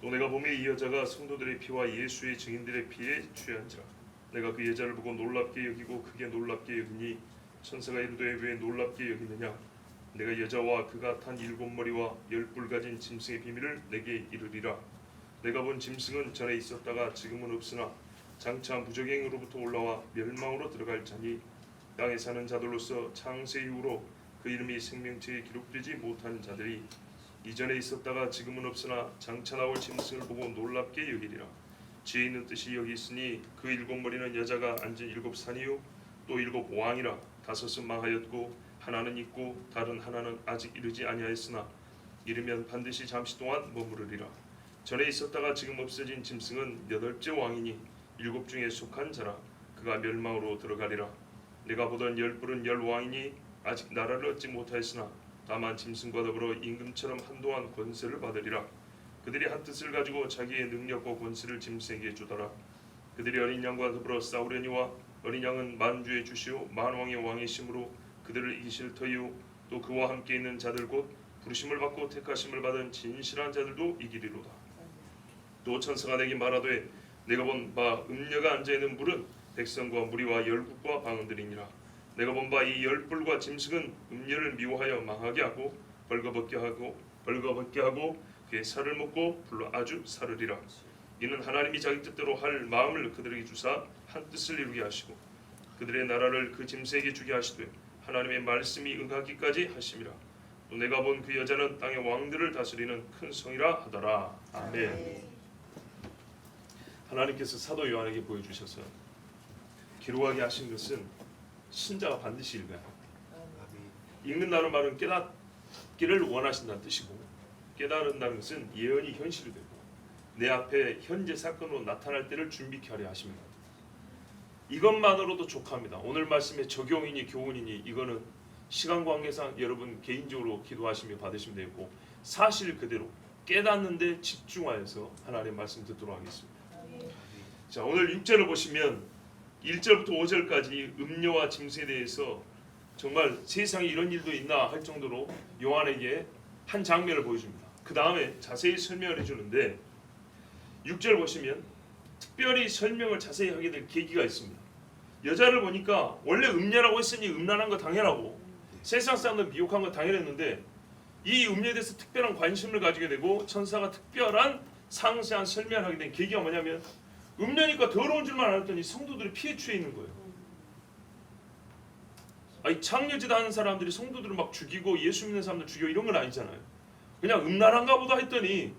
또 내가 보매 이 여자가 성도들의 피와 예수의 증인들의 피에 취한지라. 내가 그 여자를 보고 놀랍게 여기고 크게 놀랍게 여기니 천사가 이르되 왜 놀랍게 여기느냐. 내가 여자와 그가 탄 7머리와 10뿔 가진 짐승의 비밀을 내게 이르리라. 내가 본 짐승은 전에 있었다가 지금은 없으나 장차 무적행으로부터 올라와 멸망으로 들어갈 자니 땅에 사는 자들로서 창세 이후로 그 이름이 생명책에 기록되지 못한 자들이 이전에 있었다가 지금은 없으나 장차 나올 짐승을 보고 놀랍게 여기리라. 지혜 있는 뜻이 여기 있으니 그 7머리는 여자가 앉은 7산이요 또 7왕이라. 5은 망하였고 하나는 있고 다른 하나는 아직 이르지 아니하였으나 이르면 반드시 잠시 동안 머무르리라. 전에 있었다가 지금 없어진 짐승은 8째 왕이니 7 중에 속한 자라. 그가 멸망으로 들어가리라. 내가 보던 10뿔은 10왕이니 아직 나라를 얻지 못하였으나 다만 짐승과 더불어 임금처럼 한동안 권세를 받으리라. 그들이 한 뜻을 가지고 자기의 능력과 권세를 짐승에게 주더라. 그들이 어린 양과 더불어 싸우려니와 어린 양은 만주의 주시오 만왕의 왕이심으로 그들을 이기실 터이요 또 그와 함께 있는 자들 곧 부르심을 받고 택하심을 받은 진실한 자들도 이기리로다. 또 천사가 내게 말하되 내가 본 바 음녀가 앉아있는 물은 백성과 무리와 열국과 방언들이니라. 내가 본 바 이 10뿔과 짐승은 음녀를 미워하여 망하게 하고 벌거벗게 하고 그의 살을 먹고 불로 아주 사르리라. 이는 하나님이 자기 뜻대로 할 마음을 그들에게 주사 한 뜻을 이루게 하시고 그들의 나라를 그 짐승에게 주게 하시되 하나님의 말씀이 응하기까지 하심이라. 또 내가 본 그 여자는 땅의 왕들을 다스리는 큰 성이라 하더라. 아멘. 하나님께서 사도 요한에게 보여주셔서 기록하게 하신 것은 신자가 반드시 읽어야 합니다. 읽는다는 말은 깨닫기를 원하신다는 뜻이고 깨달은다는 것은 예언이 현실이 되고 내 앞에 현재 사건으로 나타날 때를 준비케 하려 하십니다. 이것만으로도 족합니다. 오늘 말씀의 적용이니 교훈이니 이거는 시간 관계상 여러분 개인적으로 기도하시며 받으시면 되고 사실 그대로 깨닫는 데 집중하여서 하나님의 말씀 듣도록 하겠습니다. 자, 오늘 6절을 보시면 1절부터 5절까지 음녀와 짐승에 대해서 정말 세상에 이런 일도 있나 할 정도로 요한에게 한 장면을 보여줍니다. 그 다음에 자세히 설명을 해주는데 6절 보시면 특별히 설명을 자세히 하게 될 계기가 있습니다. 여자를 보니까 원래 음녀라고 했으니 음란한 거 당연하고 세상 사람들 미혹한 거 당연했는데 이 음녀에 대해서 특별한 관심을 가지게 되고 천사가 특별한 상세한 설명을 하게 된 계기가 뭐냐면 음녀니까 더러운 줄만 알았더니 성도들이 피해 취해 있는 거예요. 아니 창녀짓 하는 사람들이 성도들을 막 죽이고 예수 믿는 사람들 죽이고 이런 건 아니잖아요. 그냥 음란한가 보다 했더니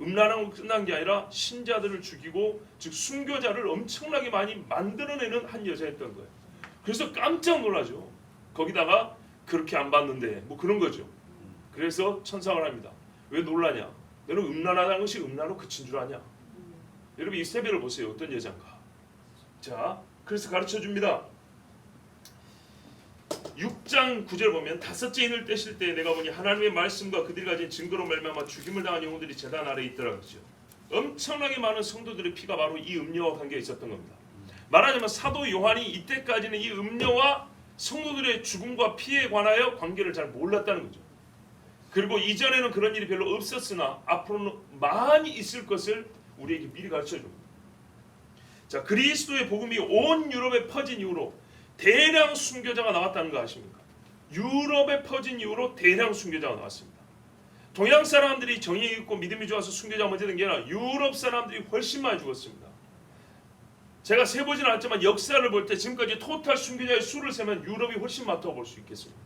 음란한 거 끝난 게 아니라 신자들을 죽이고 즉 순교자를 엄청나게 많이 만들어내는 한 여자였던 거예요. 그래서 깜짝 놀라죠. 거기다가 그렇게 안 봤는데 뭐 그런 거죠. 그래서 천사가 합니다. 왜 놀라냐? 너는 음란하다는 것이 음란으로 그친 줄 아냐? 여러분 이세벨을 보세요. 어떤 여잔가? 자, 그래서 가르쳐 줍니다. 6장 9절 보면 5째 인을 떼실 때 내가 보니 하나님의 말씀과 그들이 가진 증거로 말미암아 죽임을 당한 영혼들이 제단 아래에 있더라 그러죠. 엄청나게 많은 성도들의 피가 바로 이 음녀와 관계가 있었던 겁니다. 말하자면 사도 요한이 이때까지는 이 음녀와 성도들의 죽음과 피해에 관하여 관계를 잘 몰랐다는 거죠. 그리고 이전에는 그런 일이 별로 없었으나 앞으로는 많이 있을 것을 우리에게 미리 가르쳐줍니다. 자, 그리스도의 복음이 온 유럽에 퍼진 이후로 대량 순교자가 나왔다는 거 아십니까? 유럽에 퍼진 이후로 대량 순교자가 나왔습니다. 동양 사람들이 정이 있고 믿음이 좋아서 순교자가 먼저 된 게 아니라 유럽 사람들이 훨씬 많이 죽었습니다. 제가 세보지는 않았지만 역사를 볼 때 지금까지 토탈 순교자의 수를 세면 유럽이 훨씬 많다고 볼 수 있겠습니다.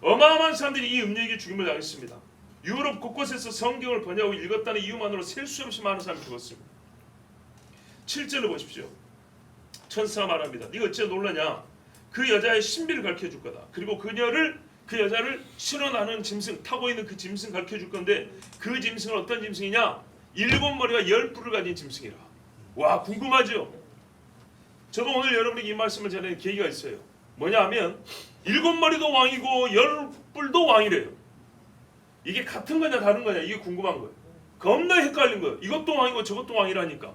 어마어마한 사람들이 이 음녀에게 죽임을 당했습니다. 유럽 곳곳에서 성경을 번역하고 읽었다는 이유만으로 셀 수 없이 많은 사람이 죽었습니다. 7절을 보십시오. 천사가 말합니다. 네가 어찌 놀라냐? 그 여자의 신비를 가르쳐줄 거다. 그리고 그 여자를 실어나는 짐승, 타고 있는 그 짐승 가르쳐줄 건데 그 짐승은 어떤 짐승이냐? 7머리와 10뿔을 가진 짐승이라. 와, 궁금하죠? 저도 오늘 여러분에게 이 말씀을 전하는 계기가 있어요. 뭐냐 하면 7머리도 왕이고 10뿔도 왕이래요. 이게 같은 거냐 다른 거냐 이게 궁금한 거예요. 겁나 헷갈린 거예요. 이것도 왕이고 저것도 왕이라니까.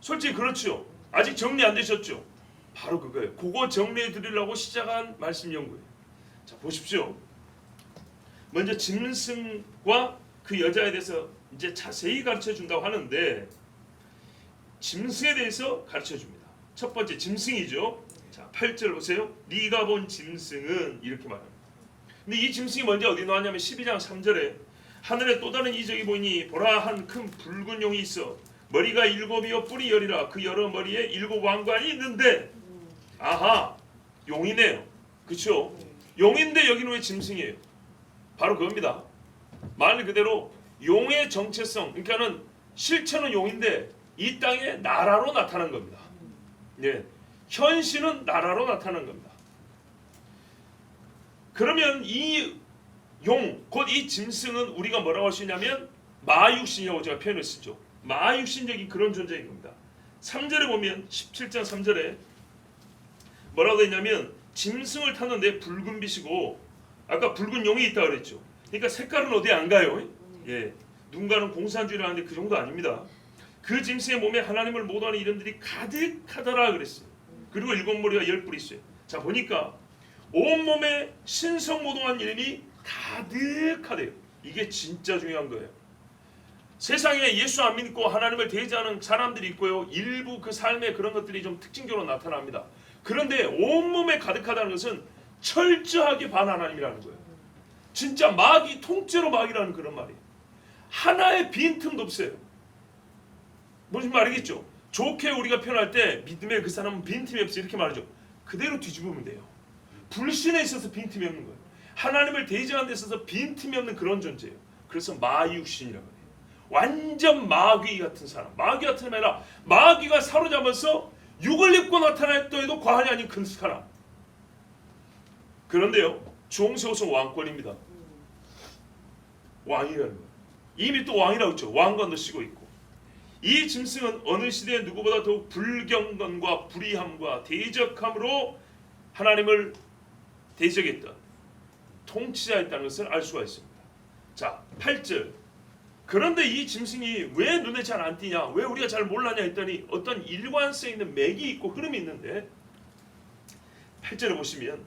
솔직히 그렇죠. 아직 정리 안 되셨죠? 바로 그거예요. 그거 정리해 드리려고 시작한 말씀 연구예요. 자, 보십시오. 먼저 짐승과 그 여자에 대해서 이제 자세히 가르쳐 준다고 하는데 짐승에 대해서 가르쳐 줍니다. 첫 번째 짐승이죠. 자, 8절 보세요. 네가 본 짐승은 이렇게 말합니다. 근데 이 짐승이 먼저 어디 나왔냐면 12장 3절에 하늘에 또 다른 이적이 보이니 보라 한 큰 붉은 용이 있어 머리가 7이요 뿔이 10이라 그 여러 머리에 7 왕관이 있는데 아하 용이네요. 그렇죠? 용인데 여기는 왜 짐승이에요? 바로 그겁니다. 말 그대로 용의 정체성, 그러니까는 실체는 용인데 이 땅에 나라로 나타난 겁니다. 네, 현실은 나라로 나타난 겁니다. 그러면 이 용, 곧 이 짐승은 우리가 뭐라고 할 수 있냐면 마육신이라고 제가 표현을 쓰죠. 마육신적인 그런 존재인 겁니다. 3절에 보면 17장 3절에 뭐라고 되어 있냐면 짐승을 탔는데 붉은 빛이고 아까 붉은 용이 있다고 그랬죠. 그러니까 색깔은 어디 안 가요. 예, 누군가는 공산주의를 하는데 그 정도 아닙니다. 그 짐승의 몸에 하나님을 모독하는 이름들이 가득하더라 그랬어요. 그리고 7머리가 10뿔이 있어요. 자 보니까 온몸에 신성모독한 이름이 가득하대요. 이게 진짜 중요한 거예요. 세상에 예수 안 믿고 하나님을 대지하는 사람들이 있고요. 일부 그 삶에 그런 것들이 좀 특징적으로 나타납니다. 그런데 온몸에 가득하다는 것은 철저하게 반하나님이라는 거예요. 진짜 마귀, 통째로 마귀라는 그런 말이에요. 하나의 빈틈도 없어요. 무슨 말이겠죠? 좋게 우리가 표현할 때 믿음의 그 사람은 빈틈이 없어 이렇게 말하죠. 그대로 뒤집으면 돼요. 불신에 있어서 빈틈이 없는 거예요. 하나님을 대지하는 데 있어서 빈틈이 없는 그런 존재예요. 그래서 마육신이라고 해요. 완전 마귀 같은 사람. 마귀 같은 사람이 아니라 마귀가 사로잡아서 육을 입고 나타났다 해도 과언이 아닌 큰 사람. 그런데요, 중세우선 왕권입니다. 왕이라는 거예요. 이미 또 왕이라고 했죠. 왕관도 쓰고 있고. 이 짐승은 어느 시대에 누구보다 더욱 불경건과 불의함과 대적함으로 하나님을 대적했던 통치자였다는 것을 알 수가 있습니다. 자, 8절. 그런데 이 짐승이 왜 눈에 잘 안 띄냐, 왜 우리가 잘 몰랐냐 했더니 어떤 일관성 있는 맥이 있고 흐름이 있는데 8절에 보시면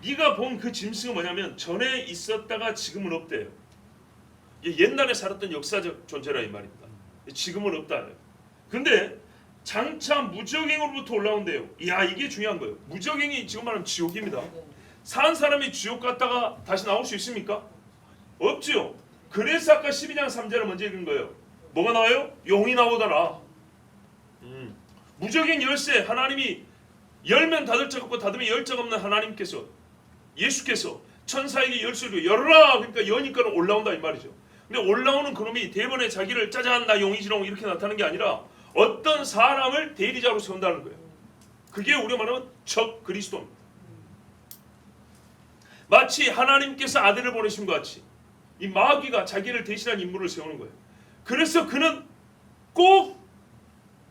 네가 본 그 짐승은 뭐냐면 전에 있었다가 지금은 없대요. 옛날에 살았던 역사적 존재라 이 말입니다. 지금은 없다. 근데 장차 무적행으로부터 올라온대요. 이야, 이게 중요한 거예요. 무적행이 지금 말하면 지옥입니다. 산 사람이 지옥 갔다가 다시 나올 수 있습니까? 없죠. 그래서 아까 12장 3절을 먼저 읽은 거예요. 뭐가 나와요? 용이 나오더라. 무적행 열쇠, 하나님이 열면 닫을 적 없고 닫으면 열 적 없는 하나님께서, 예수께서 천사에게 열쇠를 열어라, 그러니까 여니까 올라온다 이 말이죠. 근데 올라오는 그놈이 대번에 자기를 짜잔 나 용이지롱 이렇게 나타나는 게 아니라 어떤 사람을 대리자로 세운다는 거예요. 그게 우리가 말하는 적 그리스도입니다. 마치 하나님께서 아들을 보내신 것 같이 이 마귀가 자기를 대신한 인물을 세우는 거예요. 그래서 그는 꼭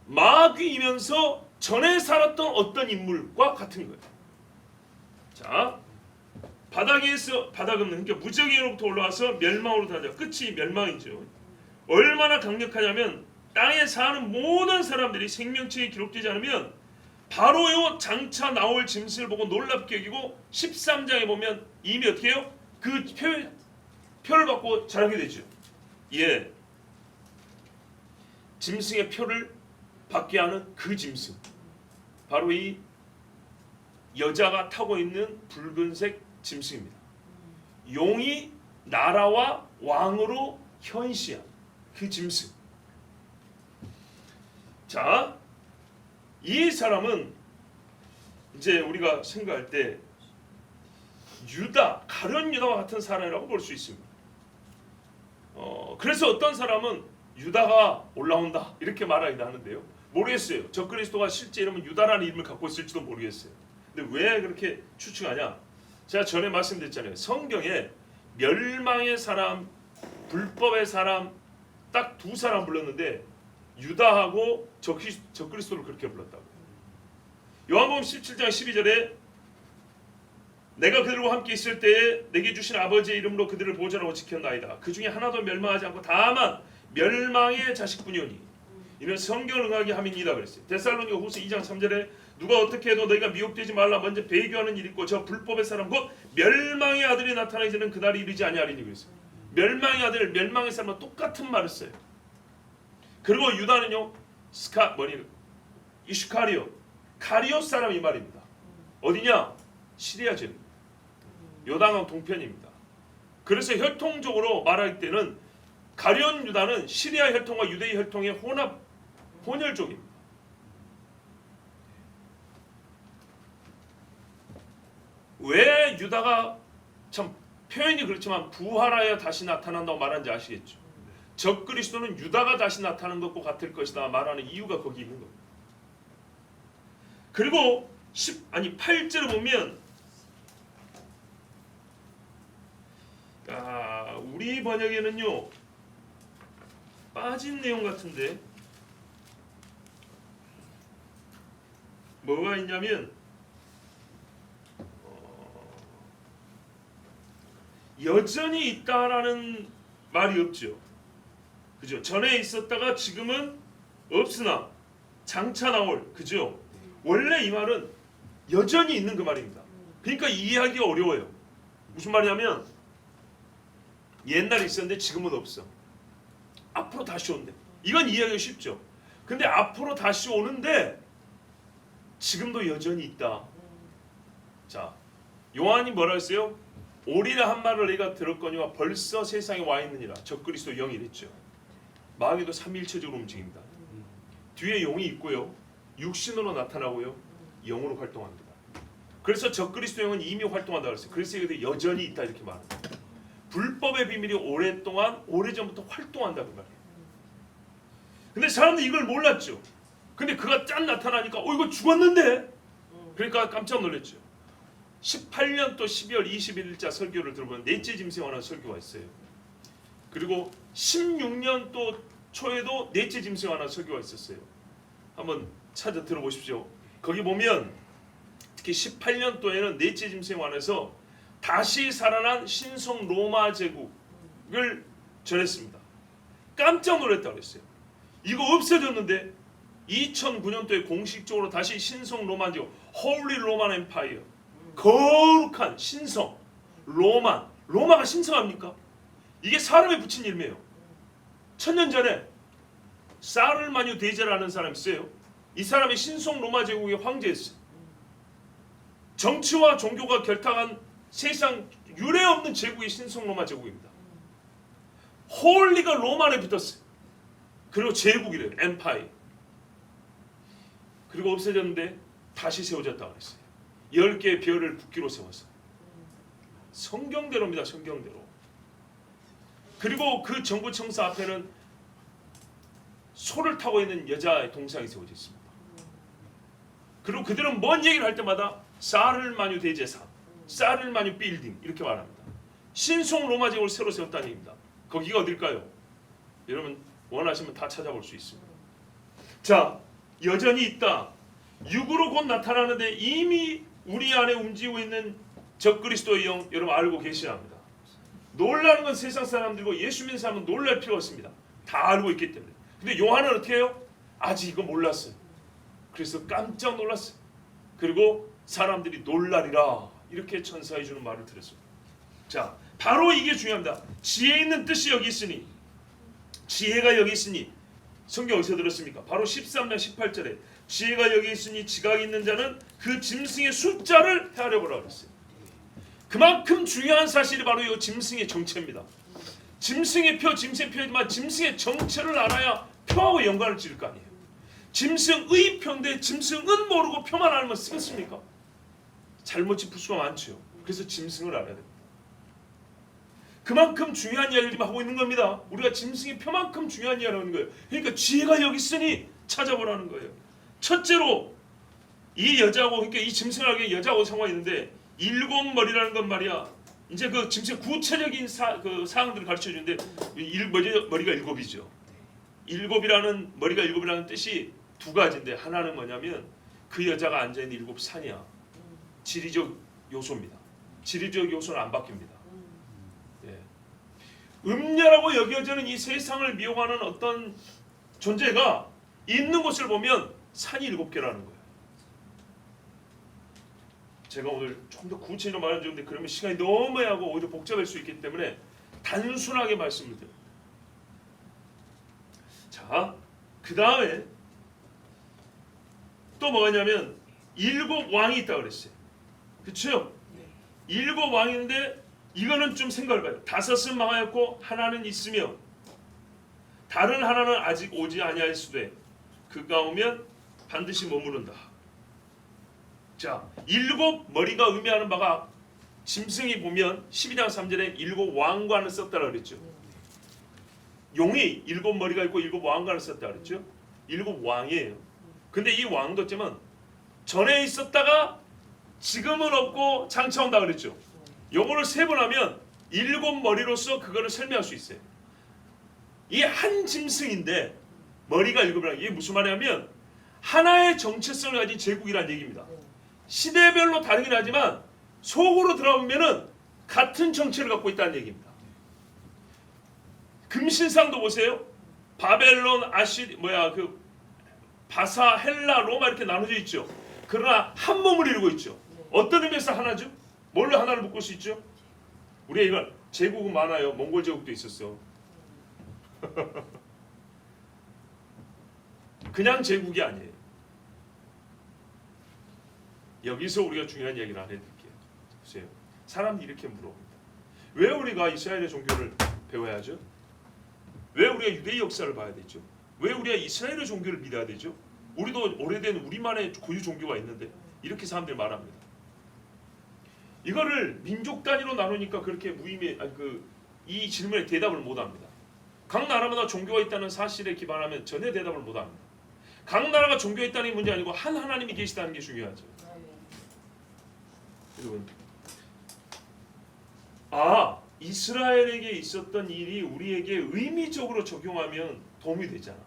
마귀이면서 전에 살았던 어떤 인물과 같은 거예요. 자, 바닥에서 바닥은 그러니까 무적행으로부터 올라와서 멸망으로 다져. 끝이 멸망이죠. 얼마나 강력하냐면 땅에 사는 모든 사람들이 생명책에 기록되지 않으면 바로요 장차 나올 짐승을 보고 놀랍게 여기고 13장에 보면 이미 어떻게 해요? 그 표를 받고 자라게 되죠. 예, 짐승의 표를 받게 하는 그 짐승, 바로 이 여자가 타고 있는 붉은색 짐승입니다. 용이 나라와 왕으로 현시한 그 짐승. 자, 이 사람은 이제 우리가 생각할 때 유다, 가룟 유다와 같은 사람이라고 볼 수 있습니다. 그래서 어떤 사람은 유다가 올라온다 이렇게 말하기도 하는데요. 모르겠어요. 적그리스도가 실제 이름은 유다라는 이름을 갖고 있을지도 모르겠어요. 근데 왜 그렇게 추측하냐? 제가 전에 말씀드렸잖아요. 성경에 멸망의 사람, 불법의 사람 딱 두 사람 불렀는데 유다하고 적그리스도를 그렇게 불렀다고요. 요한복음 17장 12절에 내가 그들과 함께 있을 때에 내게 주신 아버지의 이름으로 그들을 보존하고 지켰나이다. 그 중에 하나도 멸망하지 않고 다만 멸망의 자식뿐이오니 이는 성경을 응하게 함이니이다 그랬어요. 데살로니가 후서 2장 3절에 누가 어떻게 해도 너희가 미혹되지 말라 먼저 배교하는 일이 있고 저 불법의 사람 곧 멸망의 아들이 나타나기전은 그날이 이르지 아니하리니 그랬어요. 멸망의 아들, 멸망의 사람과 똑같은 말을 써요. 그리고 유다는요, 이슈카리오, 카리오 사람 이 말입니다. 어디냐? 시리아 지역, 요단강 동편입니다. 그래서 혈통적으로 말할 때는 가룟 유다는 시리아 혈통과 유대의 혈통의 혼혈족입니다. 왜 유다가 참 표현이 그렇지만 부활하여 다시 나타난다고 말하는지 아시겠죠? 적그리스도는 유다가 다시 나타나는 것과 같을 것이다 말하는 이유가 거기 있는 겁니다. 그리고 8절을 보면 우리 번역에는요 빠진 내용 같은데 뭐가 있냐면 여전히 있다라는 말이 없죠. 그죠? 전에 있었다가 지금은 없으나 장차 나올, 그죠? 원래 이 말은 여전히 있는 그 말입니다. 그러니까 이해하기 어려워요. 무슨 말이냐면 옛날에 있었는데 지금은 없어. 앞으로 다시 온대. 이건 이해하기 쉽죠. 근데 앞으로 다시 오는데 지금도 여전히 있다. 자, 요한이 뭐라 했어요? 오리라 한 말을 내가 들었거니와 벌써 세상에 와 있느니라. 적그리스도 영이 이랬죠. 마귀도 삼위일체적으로 움직입니다. 뒤에 용이 있고요, 육신으로 나타나고요, 영으로 활동합니다. 그래서 적그리스도 영은 이미 활동한다고 했어요. 그래서 이게 여전히 있다 이렇게 말합니다. 불법의 비밀이 오래전부터 활동한다 그 말이에요. 근데 사람들이 이걸 몰랐죠. 근데 그가 짠 나타나니까 이거 죽었는데? 그러니까 깜짝 놀랐죠. 18년도 12월 21일자 설교를 들어보면 넷째 짐승하는 설교가 있어요. 그리고 16년도 초에도 넷째 짐승하는 설교가 있었어요. 한번 찾아 들어보십시오. 거기 보면 특히 18년도에는 넷째 짐승관에서 다시 살아난 신성 로마 제국을 전했습니다. 깜짝 놀랐다고 그랬어요. 이거 없어졌는데 2009년도에 공식적으로 다시 신성 로마 제국, 홀리 로만 엠파이어, 거룩한 신성 로마가 신성합니까? 이게 사람이 붙인 이름이에요. 1000년 전에 사르마뉴 대제라는 사람이 있어요. 이 사람이 신성 로마 제국의 황제였어요. 정치와 종교가 결탁한 세상 유례 없는 제국이 신성 로마 제국입니다. 홀리가 로만에 붙었어요. 그리고 제국이래요. 엠파이어. 그리고 없어졌는데 다시 세워졌다고 했어요. 10개의 별을 국기로 세워서. 성경대로입니다. 성경대로. 그리고 그 정부 청사 앞에는 소를 타고 있는 여자의 동상이 세워져 있습니다. 그리고 그들은 뭔 얘기를 할 때마다 사르마뉴 대제사, 사르마뉴 빌딩 이렇게 말합니다. 신성 로마 제국을 새로 세웠다는 얘기입니다. 거기가 어딜까요? 여러분 원하시면 다 찾아볼 수 있습니다. 자, 여전히 있다. 육으로 곧 나타나는데 이미 우리 안에 움직이고 있는 적그리스도의 영 여러분 알고 계셔야 합니다. 놀라는 건 세상 사람들이고 예수 믿는 사람은 놀랄 필요가 없습니다. 다 알고 있기 때문에. 근데 요한은 어떻게 해요? 아직 이거 몰랐어요. 그래서 깜짝 놀랐어요. 그리고 사람들이 놀라리라 이렇게 천사해 주는 말을 들었습니다. 자, 바로 이게 중요합니다. 지혜 있는 뜻이 여기 있으니, 지혜가 여기 있으니, 성경 어디서 들었습니까? 바로 13장 18절에 지혜가 여기 있으니 지각이 있는 자는 그 짐승의 숫자를 헤아려보라 그랬어요. 그만큼 중요한 사실이 바로 이 짐승의 정체입니다. 짐승의 표지만 짐승의 정체를 알아야 표하고 연관을 지을 거 아니에요. 짐승의 표인데 짐승은 모르고 표만 알면 쓰겠습니까? 잘못 짚을 수가 많죠. 그래서 짐승을 알아야 됩니다. 그만큼 중요한 이야기를 지금 하고 있는 겁니다. 우리가 짐승의 표만큼 중요한 이야기를 하는 거예요. 그러니까 지혜가 여기 있으니 찾아보라는 거예요. 첫째로 이 여자하고, 그러니까 이 짐승을 알기 여자하고 상관이 있는데 일곱 머리라는 건 말이야. 이제 그 짐승의 구체적인 사항들을 가르쳐 주는데 머리가 일곱이죠. 머리가 일곱이라는 뜻이 두 가지인데 하나는 뭐냐면 그 여자가 앉아 있는 일곱 산이야. 지리적 요소입니다. 지리적 요소는 안 바뀝니다. 예. 음녀라고 여겨지는 이 세상을 미혹하는 어떤 존재가 있는 곳을 보면 산이 7개라는 거예요. 제가 오늘 좀 더 구체적으로 말해주는데 그러면 시간이 너무 많이 하고 오히려 복잡할 수 있기 때문에 단순하게 말씀을 드립니다. 자, 그 다음에 또 뭐냐면 7왕이 있다고 그랬어요. 그렇죠? 7왕인데 이거는 좀 생각을 봐요. 5은 망하였고 하나는 있으며 다른 하나는 아직 오지 아니할 수되 그가 오면 반드시 머무른다. 자, 7 머리가 의미하는 바가 짐승이 보면 12장 3절에 7왕관을 썼다고 그랬죠. 용이 7 머리가 있고 7 왕관을 썼다고 그랬죠. 7 왕이에요. 근데 이 왕도 어쩌면 전에 있었다가 지금은 없고 장차 온다 그랬죠. 요거를 세분하면 7 머리로서 그거를 설명할 수 있어요. 이 한 짐승인데 머리가 7이라 이게 무슨 말이냐면 하나의 정체성을 가진 제국이라는 얘기입니다. 시대별로 다르긴 하지만 속으로 들어보면은 같은 정체를 갖고 있다는 얘기입니다. 금신상도 보세요. 바벨론, 바사, 헬라, 로마 이렇게 나눠져 있죠. 그러나 한 몸을 이루고 있죠. 어떤 의미에서 하나죠? 뭘로 하나를 묶을 수 있죠? 우리가 이걸 제국은 많아요. 몽골 제국도 있었어. 그냥 제국이 아니에요. 여기서 우리가 중요한 얘기를 하나 해드릴게요. 보세요. 사람들이 이렇게 물어봅니다. 왜 우리가 이스라엘의 종교를 배워야죠? 왜 우리가 유대의 역사를 봐야 되죠? 왜 우리가 이스라엘의 종교를 믿어야 되죠? 우리도 오래된 우리만의 고유 종교가 있는데 이렇게 사람들이 말합니다. 이거를 민족 단위로 나누니까 그렇게 이 질문에 대답을 못합니다. 각 나라마다 종교가 있다는 사실에 기반하면 전혀 대답을 못합니다. 각 나라가 종교가 있다는 게 문제 아니고 한 하나님이 계시다는 게 중요하죠. 여러분, 이스라엘에게 있었던 일이 우리에게 의미적으로 적용하면 도움이 되잖아.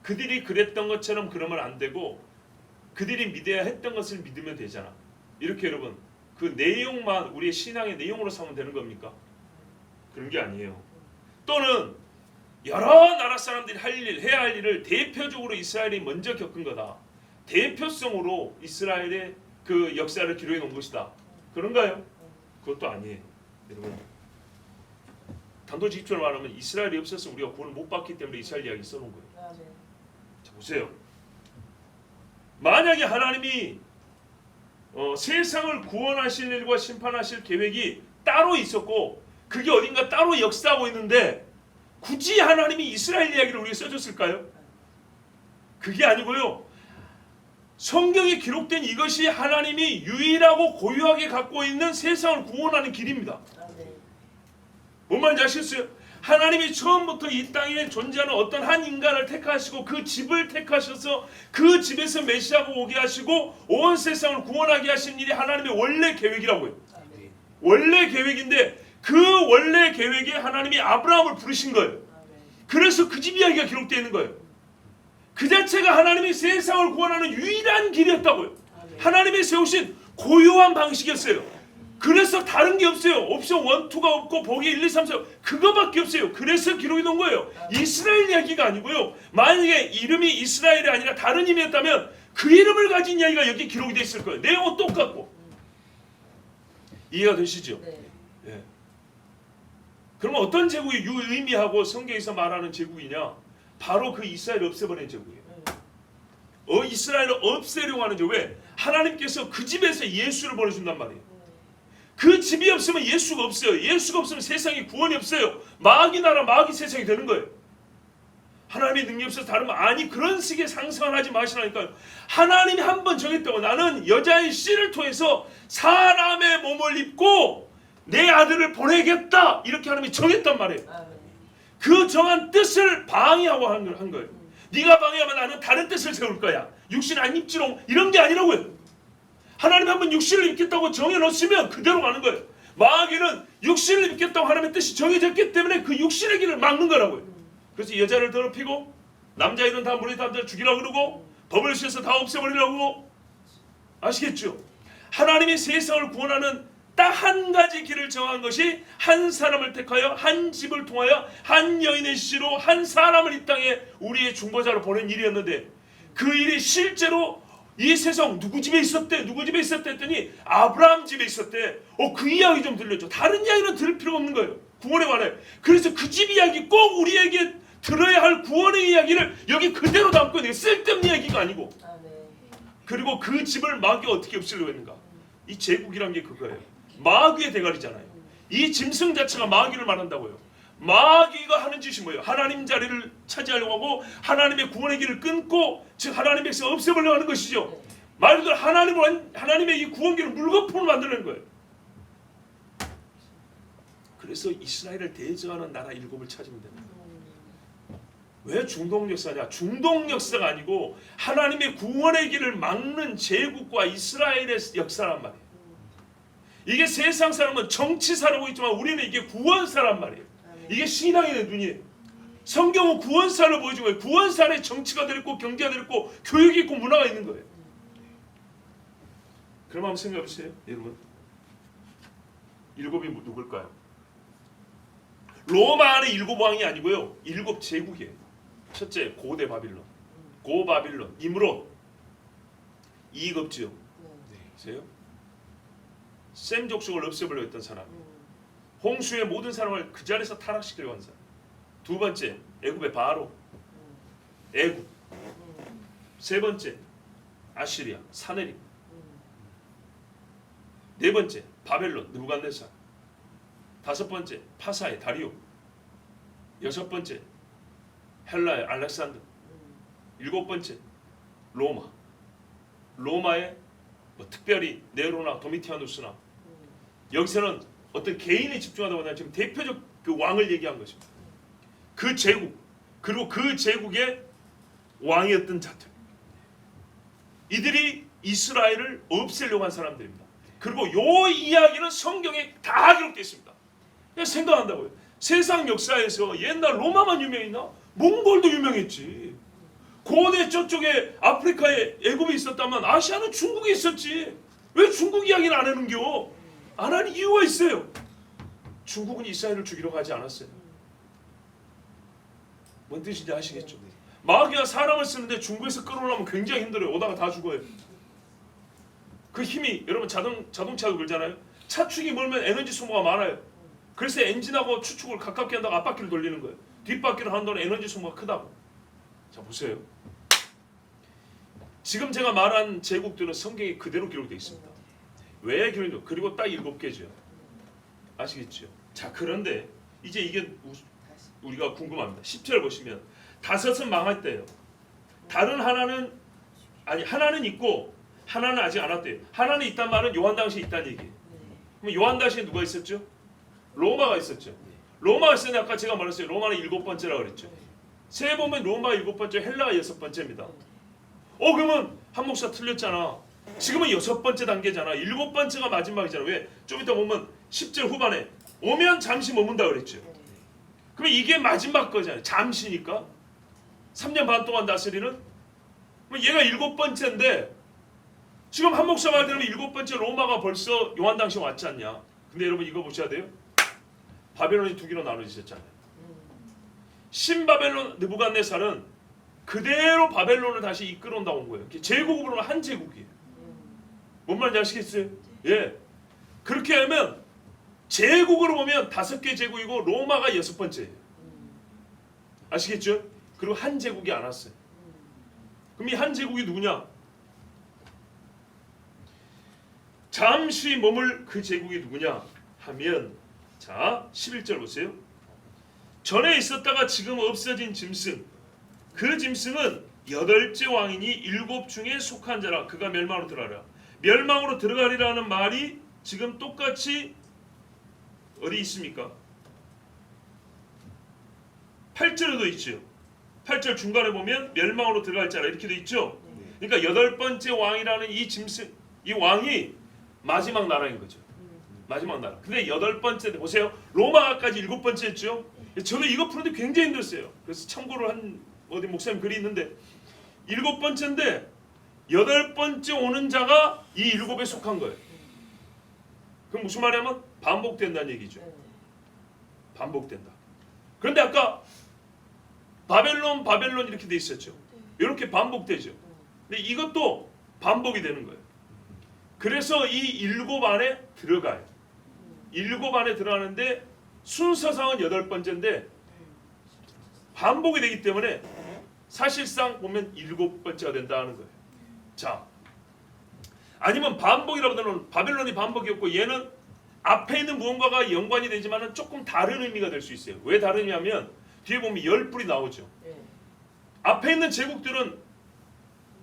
그들이 그랬던 것처럼 그러면 안 되고 그들이 믿어야 했던 것을 믿으면 되잖아. 이렇게 여러분 그 내용만 우리의 신앙의 내용으로 삼으면 되는 겁니까? 그런 게 아니에요. 또는 여러 나라 사람들이 해야 할 일을 대표적으로 이스라엘이 먼저 겪은 거다. 대표성으로 이스라엘의 그 역사를 기록해 놓은 것이다. 그런가요? 그것도 아니에요. 여러분, 단도직입적으로 말하면 이스라엘이 없었으면 우리가 구원을 못 받기 때문에 이스라엘 이야기 써놓은 거예요. 자, 보세요. 만약에 하나님이 세상을 구원하실 일과 심판하실 계획이 따로 있었고 그게 어딘가 따로 역사하고 있는데 굳이 하나님이 이스라엘 이야기를 우리에게 써줬을까요? 그게 아니고요. 성경에 기록된 이것이 하나님이 유일하고 고유하게 갖고 있는 세상을 구원하는 길입니다. 뭔 말인지 아시겠어요? 하나님이 처음부터 이 땅에 존재하는 어떤 한 인간을 택하시고 그 집을 택하셔서 그 집에서 메시아가 오게 하시고 온 세상을 구원하게 하신 일이 하나님의 원래 계획이라고요. 원래 계획인데 그 원래 계획에 하나님이 아브라함을 부르신 거예요. 그래서 그 집 이야기가 기록되어 있는 거예요. 그 자체가 하나님이 세상을 구원하는 유일한 길이었다고요. 하나님이 세우신 고유한 방식이었어요. 그래서 다른 게 없어요. 옵션 1, 2가 없고 보기 1, 2, 3, 4 그거밖에 없어요. 그래서 기록이 된 거예요. 이스라엘 이야기가 아니고요. 만약에 이름이 이스라엘이 아니라 다른 이름이었다면 그 이름을 가진 이야기가 여기 기록이 돼 있을 거예요. 내용은 똑같고. 이해가 되시죠? 네. 예. 그러면 어떤 제국이 유의미하고 성경에서 말하는 제국이냐? 바로 그 이스라엘을 없애버린 제국이에요. 이스라엘을 없애려고 하는 제국. 왜? 하나님께서 그 집에서 예수를 보내준단 말이에요. 그 집이 없으면 예수가 없어요. 예수가 없으면 세상에 구원이 없어요. 마귀 나라 마귀 세상이 되는 거예요. 하나님의 능력이 없어서 다르면 아니 그런 식의 상상을 하지 마시라니까요. 하나님이 한 번 정했다고 나는 여자의 씨를 통해서 사람의 몸을 입고 내 아들을 보내겠다 이렇게 하나님이 정했단 말이에요. 그 정한 뜻을 방해하고 한 거예요. 네가 방해하면 나는 다른 뜻을 세울 거야. 육신 안 입지롱 이런 게 아니라고요. 하나님 한번 육신을 입겠다고 정해놓으시면 그대로 가는 거예요. 마귀는 육신을 입겠다고 하나님의 뜻이 정해졌기 때문에 그 육신의 길을 막는 거라고요. 그래서 여자를 더럽히고 남자애는 다 물에 다 죽이라고 그러고 법을 씌워서 다 없애버리라고. 아시겠죠? 하나님이 세상을 구원하는 딱 한 가지 길을 정한 것이 한 사람을 택하여 한 집을 통하여 한 여인의 씨로 한 사람을 이 땅에 우리의 중보자로 보낸 일이었는데 그 일이 실제로 이 세상 누구 집에 있었대? 누구 집에 있었대? 했더니 아브라함 집에 있었대. 그 이야기 좀 들려줘. 다른 이야기는 들을 필요가 없는 거예요. 구원에 관해. 그래서 그 집 이야기 꼭 우리에게 들어야 할 구원의 이야기를 여기 그대로 담고 있는 게 쓸데없는 이야기가 아니고. 그리고 그 집을 마귀가 어떻게 없애려고 했는가? 이 제국이란 게 그거예요. 마귀의 대가리잖아요. 이 짐승 자체가 마귀를 말한다고요. 마귀가 하는 짓이 뭐예요? 하나님 자리를 차지하려고 하고 하나님의 구원의 길을 끊고 즉 하나님의 백성을 없애버리려고 하는 것이죠. 말 그대로 하나님의 이 구원길을 물거품을 만들는 거예요. 그래서 이스라엘을 대적하는 나라 7을 찾으면 됩니다. 왜 중동 역사냐? 중동 역사가 아니고 하나님의 구원의 길을 막는 제국과 이스라엘의 역사란 말이에요. 이게 세상 사람은 정치사라고 있지만 우리는 이게 구원사란 말이에요. 이게 신앙의 눈이에요. 성경은 구원사를 보여준 거예요. 구원사 안에 정치가 들어있고 경제가 들어있고 교육이 있고 문화가 있는 거예요. 그럼 한번 생각해 보세요. 여러분 7이 누굴까요? 로마 안에 7왕이 아니고요. 7제국이에요. 첫째 고대 바빌론, 고바빌론, 니므롯, 이급지요. 보세요. 셈 족속을 없애버려 했던 사람. 홍수의 모든 사람을 그 자리에서 타락시키려고 한 사람. 두 번째 애굽의 바로, 애굽. 세 번째 아시리아, 사네립. 네 번째 바벨론, 느부갓네살. 다섯 번째 파사의 다리오. 여섯 번째 헬라의 알렉산더. 일곱 번째 로마. 로마의 특별히 네로나 도미티아누스나. 여기서는 어떤 개인에 집중하다 보니 지금 대표적 그 왕을 얘기한 것입니다. 그 제국 그리고 그 제국의 왕이었던 자들. 이들이 이스라엘을 없애려고 한 사람들입니다. 그리고 요 이야기는 성경에 다 기록되어 있습니다. 그냥 생각한다고요. 세상 역사에서 옛날 로마만 유명했나? 몽골도 유명했지. 고대 저쪽에 아프리카에 애굽이 있었다면 아시아는 중국이 있었지. 왜 중국 이야기를 안 하는겨? 안 하는 이유가 있어요. 중국은 이스라엘을 죽이려고 하지 않았어요. 뭔 뜻인지 아시겠죠? 마귀가 사람을 쓰는데 중국에서 끌어오려면 굉장히 힘들어요. 오다가 다 죽어요. 그 힘이 여러분 자동차도 그러잖아요. 차축이 멀면 에너지 소모가 많아요. 그래서 엔진하고 추축을 가깝게 한다고 앞바퀴를 돌리는 거예요. 뒷바퀴를 하는 동안 에너지 소모가 크다고. 자 보세요. 지금 제가 말한 제국들은 성경에 그대로 기록되어 있습니다. 왜 기록되어? 그리고 딱 7개죠. 아시겠죠? 자 그런데 이제 이게 우리가 궁금합니다. 10절 보시면 다섯은 망했대요. 다른 하나는 아니 하나는 있고 하나는 아직 안 왔대요. 하나는 있단 말은 요한 당시에 있다는 얘기예요. 그럼 요한 당시에 누가 있었죠? 로마가 있었죠. 로마가 있었는데 아까 제가 말했어요. 로마는 7번째라고 그랬죠. 세 보면 로마가 7번째, 헬라가 6번째입니다. 그러면 한 목사 틀렸잖아. 지금은 6번째 단계잖아. 7번째가 마지막이잖아. 왜? 좀 이따 보면 10절 후반에 오면 잠시 머문다 그랬죠. 그러면 이게 마지막 거잖아요. 잠시니까 3년 반 동안 다스리는. 그럼 얘가 7번째인데 지금 한 목사 말대로 7번째 로마가 벌써 요한 당시에 왔지 않냐. 근데 여러분 이거 보셔야 돼요. 바벨론이 두 개로 나눠지셨잖아요. 신바벨론 느부갓네살은 그대로 바벨론을 다시 이끌어온다 온 거예요. 제국으로 보면 한 제국이에요. 뭔 말인지 아시겠어요? 예. 그렇게 하면 제국으로 보면 5개 제국이고 로마가 6번째예요. 아시겠죠? 그리고 한 제국이 안 왔어요. 그럼 이 한 제국이 누구냐? 잠시 머물 그 제국이 누구냐 하면 자 11절 보세요. 전에 있었다가 지금 없어진 짐승. 그 짐승은 8째 왕이니 7 중에 속한 자라. 그가 멸망으로 들어가리라. 멸망으로 들어가리라는 말이 지금 똑같이 어디 있습니까? 8절에도 있죠. 8절 중간에 보면 멸망으로 들어갈 자라 이렇게 돼 있죠. 그러니까 8번째 왕이라는 이 짐승, 이 왕이 마지막 나라인 거죠. 마지막 나라. 근데 8번째 보세요. 로마까지 7번째였죠. 저는 이거 푸는데 굉장히 힘들었어요. 그래서 참고를 한 어디 목사님 글이 있는데 7번째인데 8번째 오는 자가 이 7에 속한 거예요. 그럼 무슨 말이냐면 반복된다는 얘기죠. 반복된다. 그런데 아까 바벨론 이렇게 돼 있었죠. 이렇게 반복되죠. 근데 이것도 반복이 되는 거예요. 그래서 이 일곱 안에 들어가요. 일곱 안에 들어가는데 순서상은 8번째인데 반복이 되기 때문에 사실상 보면 7번째가 된다는 거예요. 자, 아니면 반복이라고 하면 바벨론이 반복이었고 얘는 앞에 있는 무언가가 연관이 되지만 조금 다른 의미가 될 수 있어요. 왜 다른 의미냐면 뒤에 보면 10뿔이 나오죠. 앞에 있는 제국들은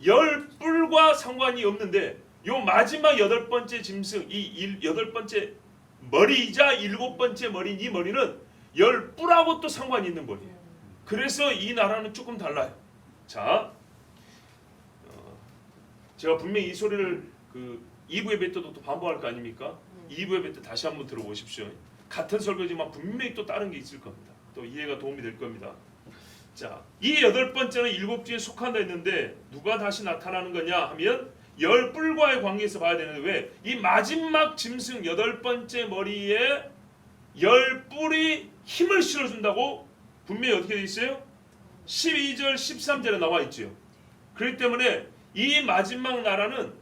10뿔과 상관이 없는데 요 마지막 8번째 짐승, 이 8번째 머리이자 7번째 머리인 이 머리는 10뿔하고 또 상관이 있는 머리예요. 그래서 이 나라는 조금 달라요. 자, 제가 분명히 이 소리를 그 2부 예배 때도 또 반복할 거 아닙니까? 2부 예배 때 다시 한번 들어보십시오. 같은 설교지만 분명히 또 다른 게 있을 겁니다. 또 이해가 도움이 될 겁니다. 자, 이 8번째는 7주에 속한다 했는데 누가 다시 나타나는 거냐 하면 10뿔과의 관계에서 봐야 되는데 왜? 이 마지막 짐승 8번째 머리에 10뿔이 힘을 실어준다고 분명히 어떻게 돼 있어요? 12절 13절에 나와 있죠. 그렇기 때문에 이 마지막 나라는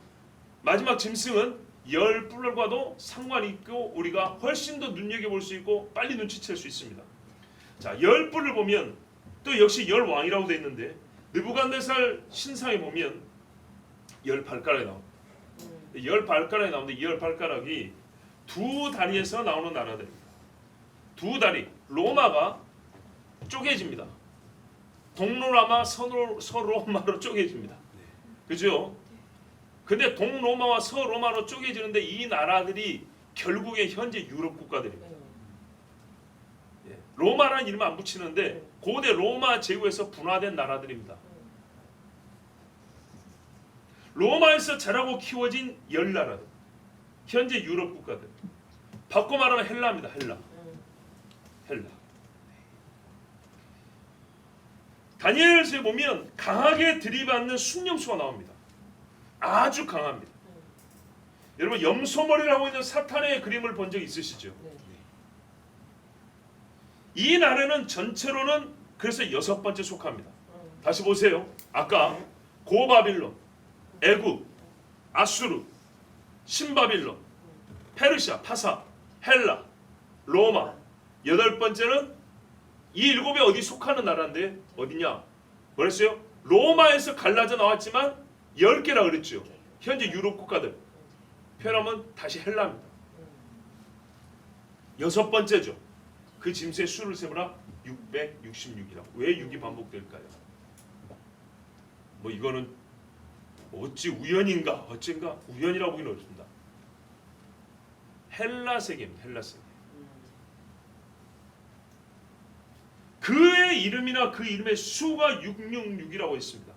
마지막 짐승은 10뿔과도 상관이 있고 우리가 훨씬 더 눈여겨볼 수 있고 빨리 눈치챌 수 있습니다. 자, 10뿔을 보면 또 역시 10왕이라고 되어 있는데 느부갓네살 신상에 보면 10발가락이 나옵니다. 10발가락이 나오는데 이 10발가락이 두 다리에서 나오는 나라들입니다. 두 다리, 로마가 쪼개집니다. 동로마와 서로마로 쪼개집니다. 그죠? 근데 동로마와 서로마로 쪼개지는데 이 나라들이 결국에 현재 유럽 국가들입니다. 로마라는 이름 안 붙이는데 고대 로마 제국에서 분화된 나라들입니다. 로마에서 자라고 키워진 10나라들, 현재 유럽 국가들. 바꿔 말하면 헬라입니다. 헬라. 다니엘서에 보면 강하게 들이받는 순념수가 나옵니다. 아주 강합니다. 여러분 염소머리라고 있는 사탄의 그림을 본 적 있으시죠? 이 나라는 전체로는 그래서 6번째 속합니다. 다시 보세요. 아까 고바빌론, 애굽, 아수르, 신바빌론, 페르시아, 파사, 헬라, 로마. 8번째는 이 7에 어디 속하는 나라인데 어디냐? 뭐랬어요? 로마에서 갈라져 나왔지만 10개라 그랬죠. 현재 유럽 국가들. 표현하면 다시 헬라입니다. 6번째죠. 그 짐승의 수를 세보라 666이라고. 왜 6이 반복될까요? 뭐 이거는 어찌 우연인가 어쩐가 우연이라고 보기는 어렵습니다. 헬라 세계입니다. 헬라 세계. 그의 이름이나 그 이름의 수가 666이라고 했습니다.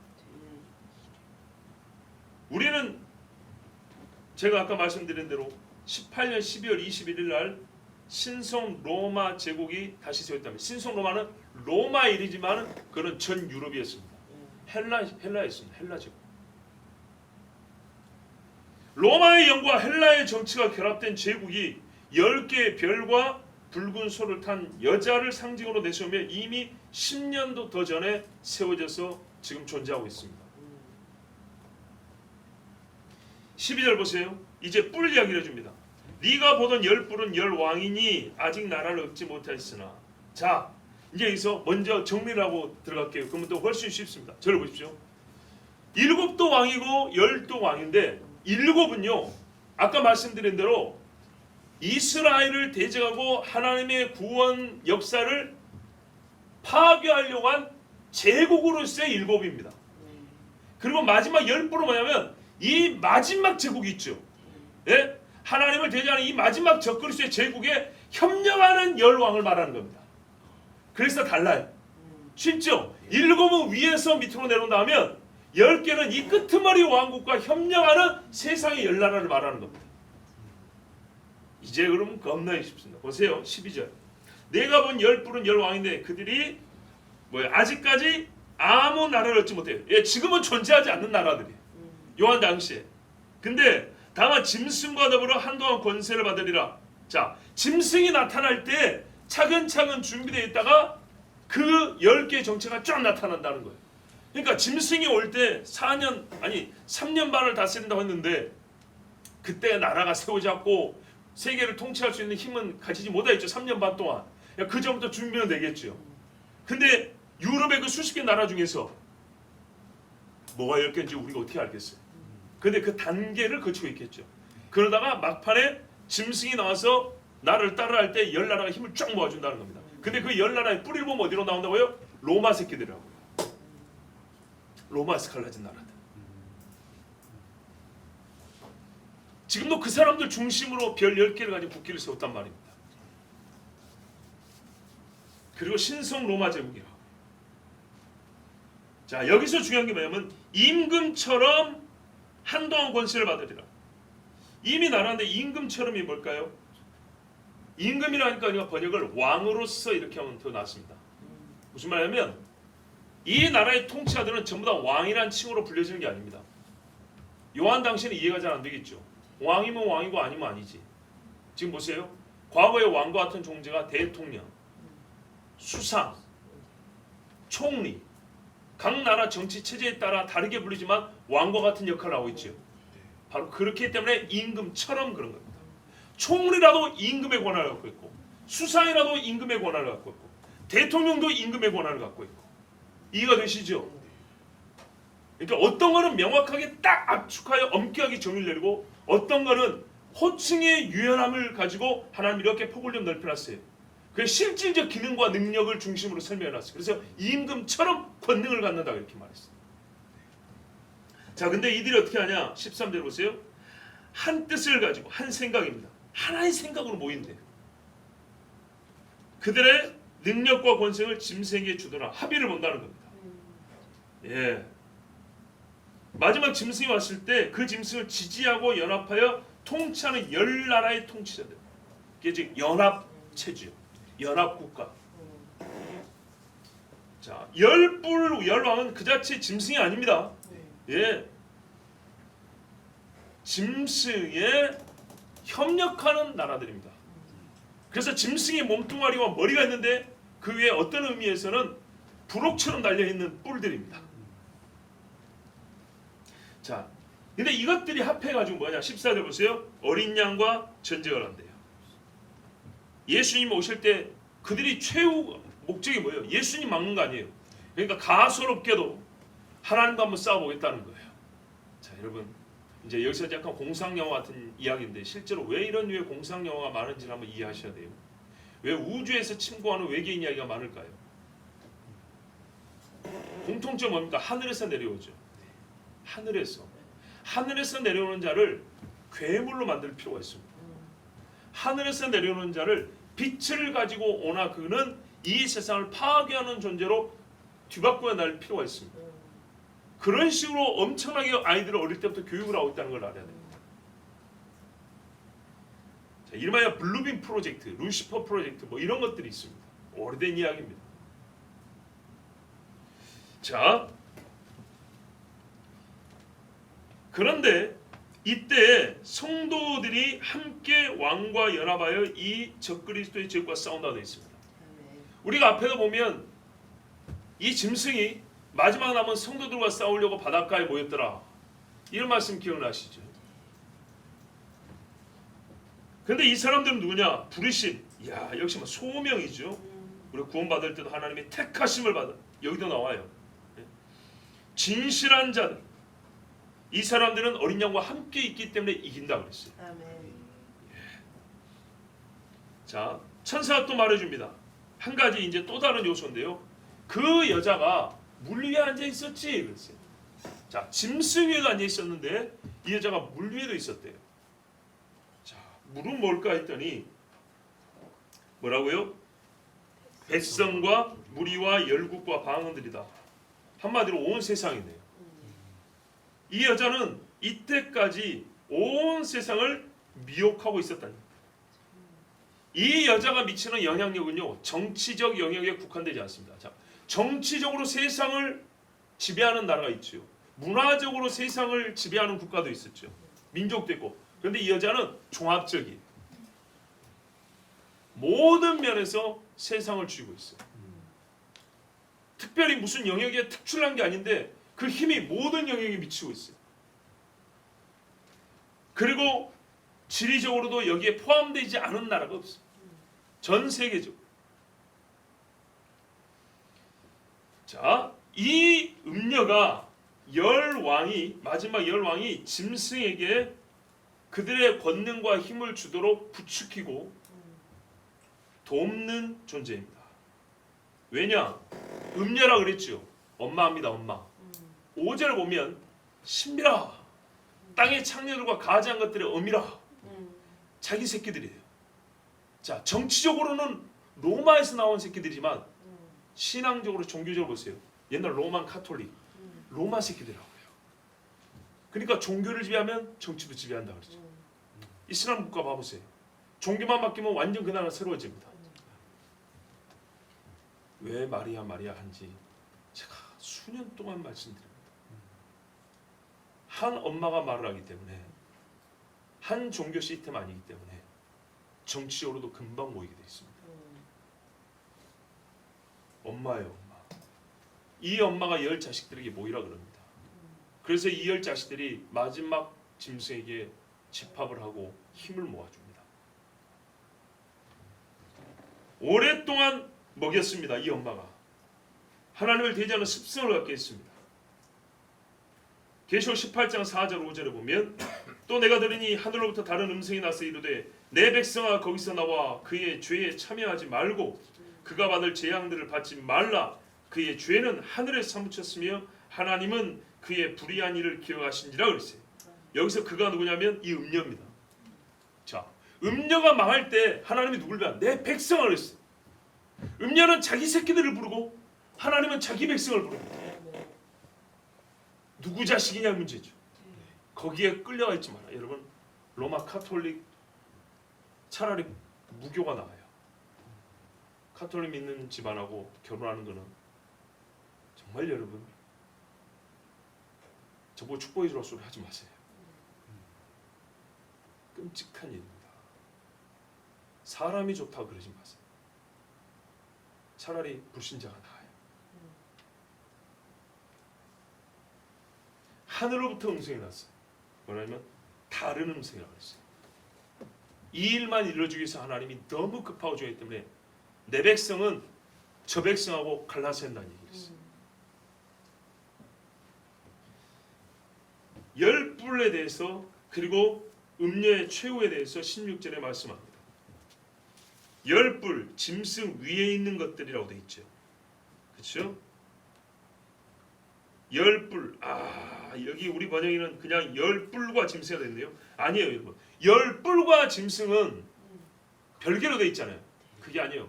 우리는 제가 아까 말씀드린 대로 18년 12월 21일 날 신성 로마 제국이 다시 세웠다면 신성 로마는 로마 일이지만 그는 전 유럽이었습니다. 헬라였습니다. 헬라 제국. 로마의 영과 헬라의 정치가 결합된 제국이 10개의 별과 붉은 소를 탄 여자를 상징으로 내세우며 이미 10년도 더 전에 세워져서 지금 존재하고 있습니다. 12절 보세요. 이제 뿔 이야기를 해줍니다. 네가 보던 10뿔은 10왕이니 아직 나라를 얻지 못하였으나. 자, 이제 여기서 먼저 정리를 하고 들어갈게요. 그러면 또 훨씬 쉽습니다. 저를 보십시오. 7도 왕이고 10도 왕인데 7은요 아까 말씀드린 대로 이스라엘을 대적하고 하나님의 구원 역사를 파괴하려고 한 제국으로서의 7입니다. 그리고 마지막 10뿔은 뭐냐면 이 마지막 제국이 있죠. 예? 하나님을 대적하는 이 마지막 적그리스도의 제국에 협력하는 10왕을 말하는 겁니다. 그래서 달라요. 쉽죠? 7은 위에서 밑으로 내려온다 하면 10개는 이 끄트머리 왕국과 협력하는 세상의 10나라를 말하는 겁니다. 이제 그러면 겁나기 쉽습니다. 보세요. 12절. 내가 본 10뿔은 10왕인데 그들이 뭐야? 아직까지 아무 나라를 얻지 못해요. 예, 지금은 존재하지 않는 나라들이에요. 요한 당시에. 근데 다만 짐승과 더불어 한동안 권세를 받으리라. 자, 짐승이 나타날 때 차근차근 준비되어 있다가 그 10개의 정체가 쫙 나타난다는 거예요. 그러니까 짐승이 올 때 3년 반을 다스린다고 했는데 그때 나라가 세워졌고 세계를 통치할 수 있는 힘은 가지지 못하였죠. 3년 반 동안. 그 전부터 준비는 되겠죠. 근데 유럽의 그 수십 개 나라 중에서 뭐가 10개인지 우리가 어떻게 알겠어요. 근데 그 단계를 거치고 있겠죠. 그러다가 막판에 짐승이 나와서 나를 따라할 때 10나라가 힘을 쫙 모아준다는 겁니다. 근데 그 10나라의 뿌리를 보면 어디로 나온다고요? 로마 새끼들이라고요. 로마 스칼라진 나라들. 지금도 그 사람들 중심으로 별 10개를 가지고 국기를 세웠단 말입니다. 그리고 신성 로마 제국이라고. 자, 여기서 중요한 게 뭐냐면 임금처럼 한동안 권세를 받으리라. 이미 나라인데 임금처럼이 뭘까요? 임금이라니까 우리가 번역을 왕으로서 이렇게 하면 더 낫습니다. 무슨 말이냐면 이 나라의 통치자들은 전부 다 왕이란 칭호로 불려지는 게 아닙니다. 요한 당시에는 이해가 잘 안 되겠죠. 왕이면 왕이고 아니면 아니지. 지금 보세요. 과거의 왕과 같은 존재가 대통령, 수상, 총리, 각 나라 정치 체제에 따라 다르게 불리지만 왕과 같은 역할을 하고 있죠. 바로 그렇기 때문에 임금처럼 그런 겁니다. 총리라도 임금의 권한을 갖고 있고 수상이라도 임금의 권한을 갖고 있고 대통령도 임금의 권한을 갖고 있고 이해가 되시죠? 그러니까 어떤 거는 명확하게 딱 압축하여 엄격하게 정의를 내리고 어떤 거는 호칭의 유연함을 가지고 하나님 이렇게 폭을 좀 넓혀놨어요. 그 실질적 기능과 능력을 중심으로 설명해놨어요. 그래서 임금처럼 권능을 갖는다 이렇게 말했어요. 자, 근데 이들이 어떻게 하냐? 13절 보세요. 한 뜻을 가지고 한 생각입니다. 하나의 생각으로 모인대요. 그들의 능력과 권세를 짐승에게 주더라. 합의를 본다는 겁니다. 예. 마지막 짐승이 왔을 때 그 짐승을 지지하고 연합하여 통치하는 10나라의 통치자들. 이게 즉 연합체죠. 연합국가. 자, 열왕은 그 자체 짐승이 아닙니다. 예. 짐승에 협력하는 나라들입니다. 그래서 짐승의 몸뚱아리와 머리가 있는데 그 위에 어떤 의미에서는 부록처럼 달려있는 뿔들입니다. 자, 근데 이것들이 합해가지고 뭐냐? 14절 보세요. 어린 양과 전쟁을 한대요. 예수님 오실 때 그들이 최후 목적이 뭐예요? 예수님 막는 거 아니에요. 그러니까 가소롭게도 하나님과 한번 싸워보겠다는 거예요. 자, 여러분 이제 여기서 약간 공상영화 같은 이야기인데 실제로 왜 이런 류의 공상영화가 많은지를 한번 이해하셔야 돼요. 왜 우주에서 침공하는 외계인 이야기가 많을까요? 공통점 뭡니까? 하늘에서 내려오죠. 하늘에서 내려오는 자를 괴물로 만들 필요가 있습니다. 하늘에서 내려오는 자를 빛을 가지고 오나 그는 이 세상을 파괴하는 존재로 뒤바꿔야 날 필요가 있습니다. 그런 식으로 엄청나게 아이들을 어릴 때부터 교육을 하고 있다는 걸 알아야 됩니다. 자, 이름하여 블루빔 프로젝트, 루시퍼 프로젝트 뭐 이런 것들이 있습니다. 오래된 이야기입니다. 자, 그런데 이때 성도들이 함께 왕과 연합하여 이 적그리스도의 제국과 싸운다고 되어 있습니다. 우리가 앞에도 보면 이 짐승이 마지막 남은 성도들과 싸우려고 바닷가에 모였더라. 이런 말씀 기억나시죠? 근데 이 사람들은 누구냐? 부르심. 야, 역시 뭐 소명이죠. 우리 구원받을 때도 하나님의 택하심을 받아. 여기도 나와요. 진실한 자들. 이 사람들은 어린 양과 함께 있기 때문에 이긴다 그랬어요. 자, 천사가 또 말해줍니다. 한 가지 이제 또 다른 요소인데요. 그 여자가 물 위에 앉아 있었지 그랬어요. 자, 짐승 위에도 앉아 있었는데 이 여자가 물 위에도 있었대요. 자, 물은 뭘까 했더니 뭐라고요? 백성과 무리와 열국과 방언들이다. 한마디로 온 세상이네요. 이 여자는 이때까지 온 세상을 미혹하고 있었다니. 이 여자가 미치는 영향력은요, 정치적 영역에 국한되지 않습니다. 자, 정치적으로 세상을 지배하는 나라가 있죠. 문화적으로 세상을 지배하는 국가도 있었죠. 민족도 있고. 그런데 이 여자는 종합적인 모든 면에서 세상을 쥐고 있어요. 특별히 특별히 무슨 영역에 특출난 게 아닌데 그 힘이 모든 영역에 미치고 있어요. 그리고 지리적으로도 여기에 포함되지 않은 나라가 없어요. 전 세계적으로. 자, 이 음녀가 마지막 열 왕이 짐승에게 그들의 권능과 힘을 주도록 부추기고 돕는 존재입니다. 왜냐? 음녀라 그랬죠. 엄마입니다. 엄마. 5절을 보면 신비라 땅의 창녀들과 가지한 것들의 어미라 자기 새끼들이에요. 자, 정치적으로는 로마에서 나온 새끼들이지만 신앙적으로 종교적으로 보세요. 옛날 로만 카톨릭 로마 새끼들이라고요. 그러니까 종교를 지배하면 정치도 지배한다 그러죠. 이슬람 국가 봐보세요. 종교만 바뀌면 완전 그 나라가 새로워집니다. 왜 마리아 한지 제가 수년 동안 말씀드립니다. 한 엄마가 말을 하기 때문에 한 종교 시스템 아니기 때문에 정치적으로도 금방 모이게 되어 있습니다. 엄마예요, 엄마. 이 엄마가 10 자식들에게 모이라 그럽니다. 그래서 이 10 자식들이 마지막 짐승에게 집합을 하고 힘을 모아줍니다. 오랫동안 먹였습니다. 이 엄마가 하나님을 대지하는 습성을 갖게 했습니다. 계시록 18장 4절 5절에 보면 또 내가 들으니 하늘로부터 다른 음성이 나서 이르되 내 백성아 거기서 나와 그의 죄에 참여하지 말고 그가 받을 재앙들을 받지 말라. 그의 죄는 하늘에 사무쳤으며 하나님은 그의 불의한 일을 기억하신지라 그랬어요. 여기서 그가 누구냐면 이 음녀입니다. 자, 음녀가 망할 때 하나님이 누굴 배한? 내 백성을 그랬어요. 음녀는 자기 새끼들을 부르고 하나님은 자기 백성을 부릅니다. 누구 자식이냐 문제죠. 거기에 끌려가 있지 마라. 여러분 로마 카톨릭 차라리 무교가 나아요. 카톨릭 믿는 집안하고 결혼하는 거는 정말 여러분 저보고 축복해 주라 소리 하지 마세요. 끔찍한 일입니다. 사람이 좋다고 그러지 마세요. 차라리 불신자가 나아요. 하늘로부터 음성이 났어요. 뭐냐면 다른 음성이라고 했어요. 이 일만 이루어주기 위해서 하나님이 너무 급하고 중요하기 때문에 내 백성은 저 백성하고 갈라서 한다는 얘기를 했어요. 열 뿔에 대해서 그리고 음녀의 최후에 대해서 16절에 말씀합니다. 열 뿔, 짐승 위에 있는 것들이라고 되어 있죠. 그렇죠? 열 뿔, 여기 우리 번역에는 그냥 열 뿔과 짐승이 됐네요. 아니에요, 여러분. 열 뿔과 짐승은 별개로 되어 있잖아요. 그게 아니에요.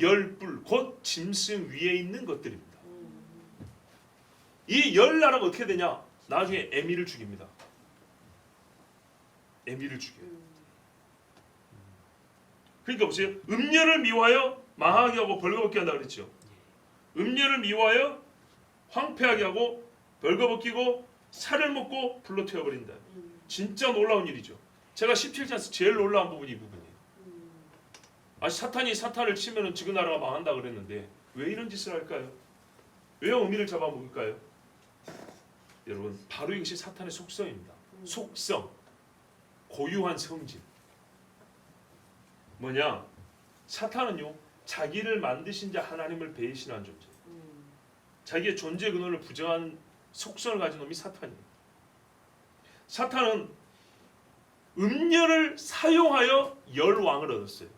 열 뿔, 곧 짐승 위에 있는 것들입니다. 이 열 나라가 어떻게 되냐? 나중에 에미를 죽입니다. 에미를 죽여요. 그러니까 보세요. 음녀를 미워하여 망하게 하고 벌거벗게 한다 그랬죠. 음녀를 미워하여 황폐하게 하고 벌거벗기고 살을 먹고 불로 태워버린다. 진짜 놀라운 일이죠. 제가 17장에서 제일 놀라운 부분이 이 부분이에요. 사탄이 사탄을 치면은 지금 나라가 망한다 그랬는데 왜 이런 짓을 할까요? 왜 어미를 잡아먹을까요? 여러분 바로 이것이 사탄의 속성입니다. 속성, 고유한 성질. 뭐냐? 사탄은요 자기를 만드신 자 하나님을 배신한 존재. 자기의 존재 근원을 부정한 속성을 가진 놈이 사탄이에요. 사탄은 음녀를 사용하여 열 왕을 얻었어요.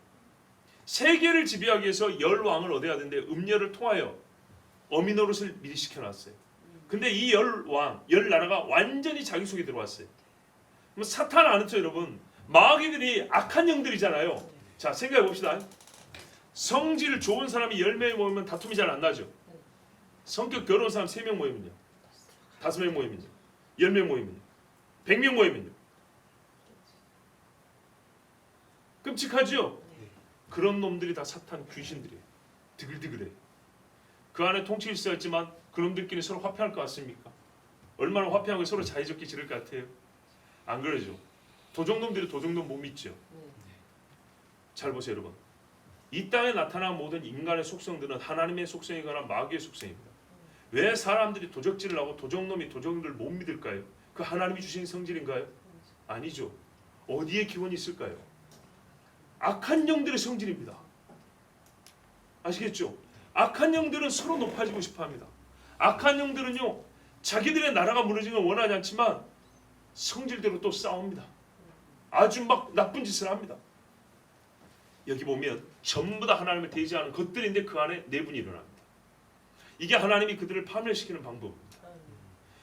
세계를 지배하기 위해서 열 왕을 얻어야 되는데 음녀를 통하여 어미 노릇을 미리 시켜놨어요. 근데 이 열 왕, 열 나라가 완전히 자기 속에 들어왔어요. 그럼 사탄 아는 척 여러분 마귀들이 악한 영들이잖아요. 자 생각해 봅시다. 성질 좋은 사람이 10명이 모이면 다툼이 잘 안 나죠. 성격 더러운 사람 3명 모이면요. 5명 모이면요. 10명 모이면요. 100명 모이면요. 끔찍하죠? 그런 놈들이 다 사탄 귀신들이에요. 드글드글해. 그 안에 통치일사가 있지만 그놈들끼리 서로 화평할 것 같습니까? 얼마나 화평하고 서로 자의적게 지를 것 같아요? 안 그러죠. 도적놈들이 도적놈 못 믿죠. 잘 보세요 여러분. 이 땅에 나타난 모든 인간의 속성들은 하나님의 속성이거나 마귀의 속성입니다. 왜 사람들이 도적질을 하고 도적놈이 도적을 못 믿을까요? 그 하나님이 주신 성질인가요? 아니죠. 어디에 기원이 있을까요? 악한 영들의 성질입니다. 아시겠죠? 악한 영들은 서로 높아지고 싶어합니다. 악한 영들은요, 자기들의 나라가 무너지는 걸 원하지 않지만 성질대로 또 싸웁니다. 아주 막 나쁜 짓을 합니다. 여기 보면 전부 다 하나님을 대지하는 것들인데 그 안에 내분이 일어납니다. 이게 하나님이 그들을 파멸시키는 방법입니다.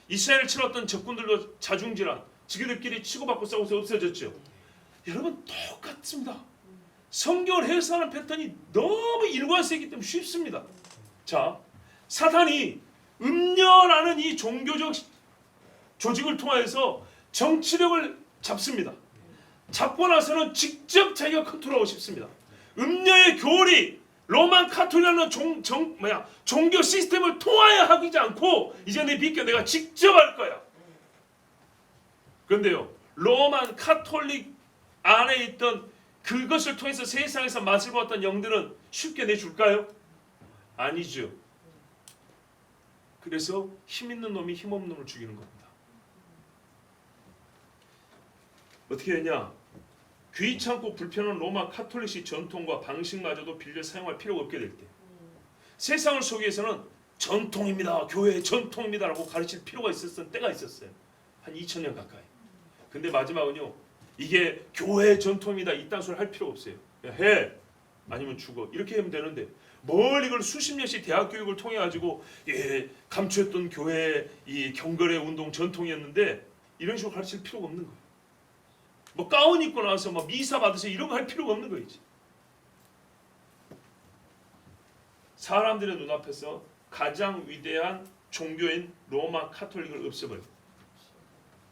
이스라엘을 치렀던 적군들도 자중질환, 지그들끼리 치고받고 싸워서 없어졌죠. 여러분 똑같습니다. 성경을 해석하는 패턴이 너무 일관성이기 때문에 쉽습니다. 자, 사탄이 음녀라는 이 종교적 조직을 통해서 정치력을 잡습니다. 잡고 나서는 직접 자기가 컨트롤하고 싶습니다. 음녀의 교리, 로만 카톨릭이라는 종교 시스템을 통하여 하지 않고 이제 내 비켜 내가 직접 할 거야. 그런데요, 로만 카톨릭 안에 있던 그것을 통해서 세상에서 맛을 보았던 영들은 쉽게 내줄까요? 아니죠. 그래서 힘 있는 놈이 힘 없는 놈을 죽이는 겁니다. 어떻게 했냐? 귀찮고 불편한 로마 카톨릭식 전통과 방식마저도 빌려 사용할 필요가 없게 될 때, 세상을 속이기 위해서는 전통입니다, 교회 전통입니다 라고 가르칠 필요가 있었던 때가 있었어요. 한 2000년 가까이. 근데 마지막은요, 이게 교회 전통입니다 이딴 소리 할 필요가 없어요. 해 아니면 죽어 이렇게 하면 되는데, 뭘 이걸 수십 년씩 대학 교육을 통해 가지고 감추었던 교회 이 경거래 운동 전통이었는데 이런 식으로 가르칠 필요가 없는 거예요. 뭐 가운 입고 나와서 막 미사 받으세요 이런 거 할 필요가 없는 거지. 사람들의 눈앞에서 가장 위대한 종교인 로마 카톨릭을 없애버립니다.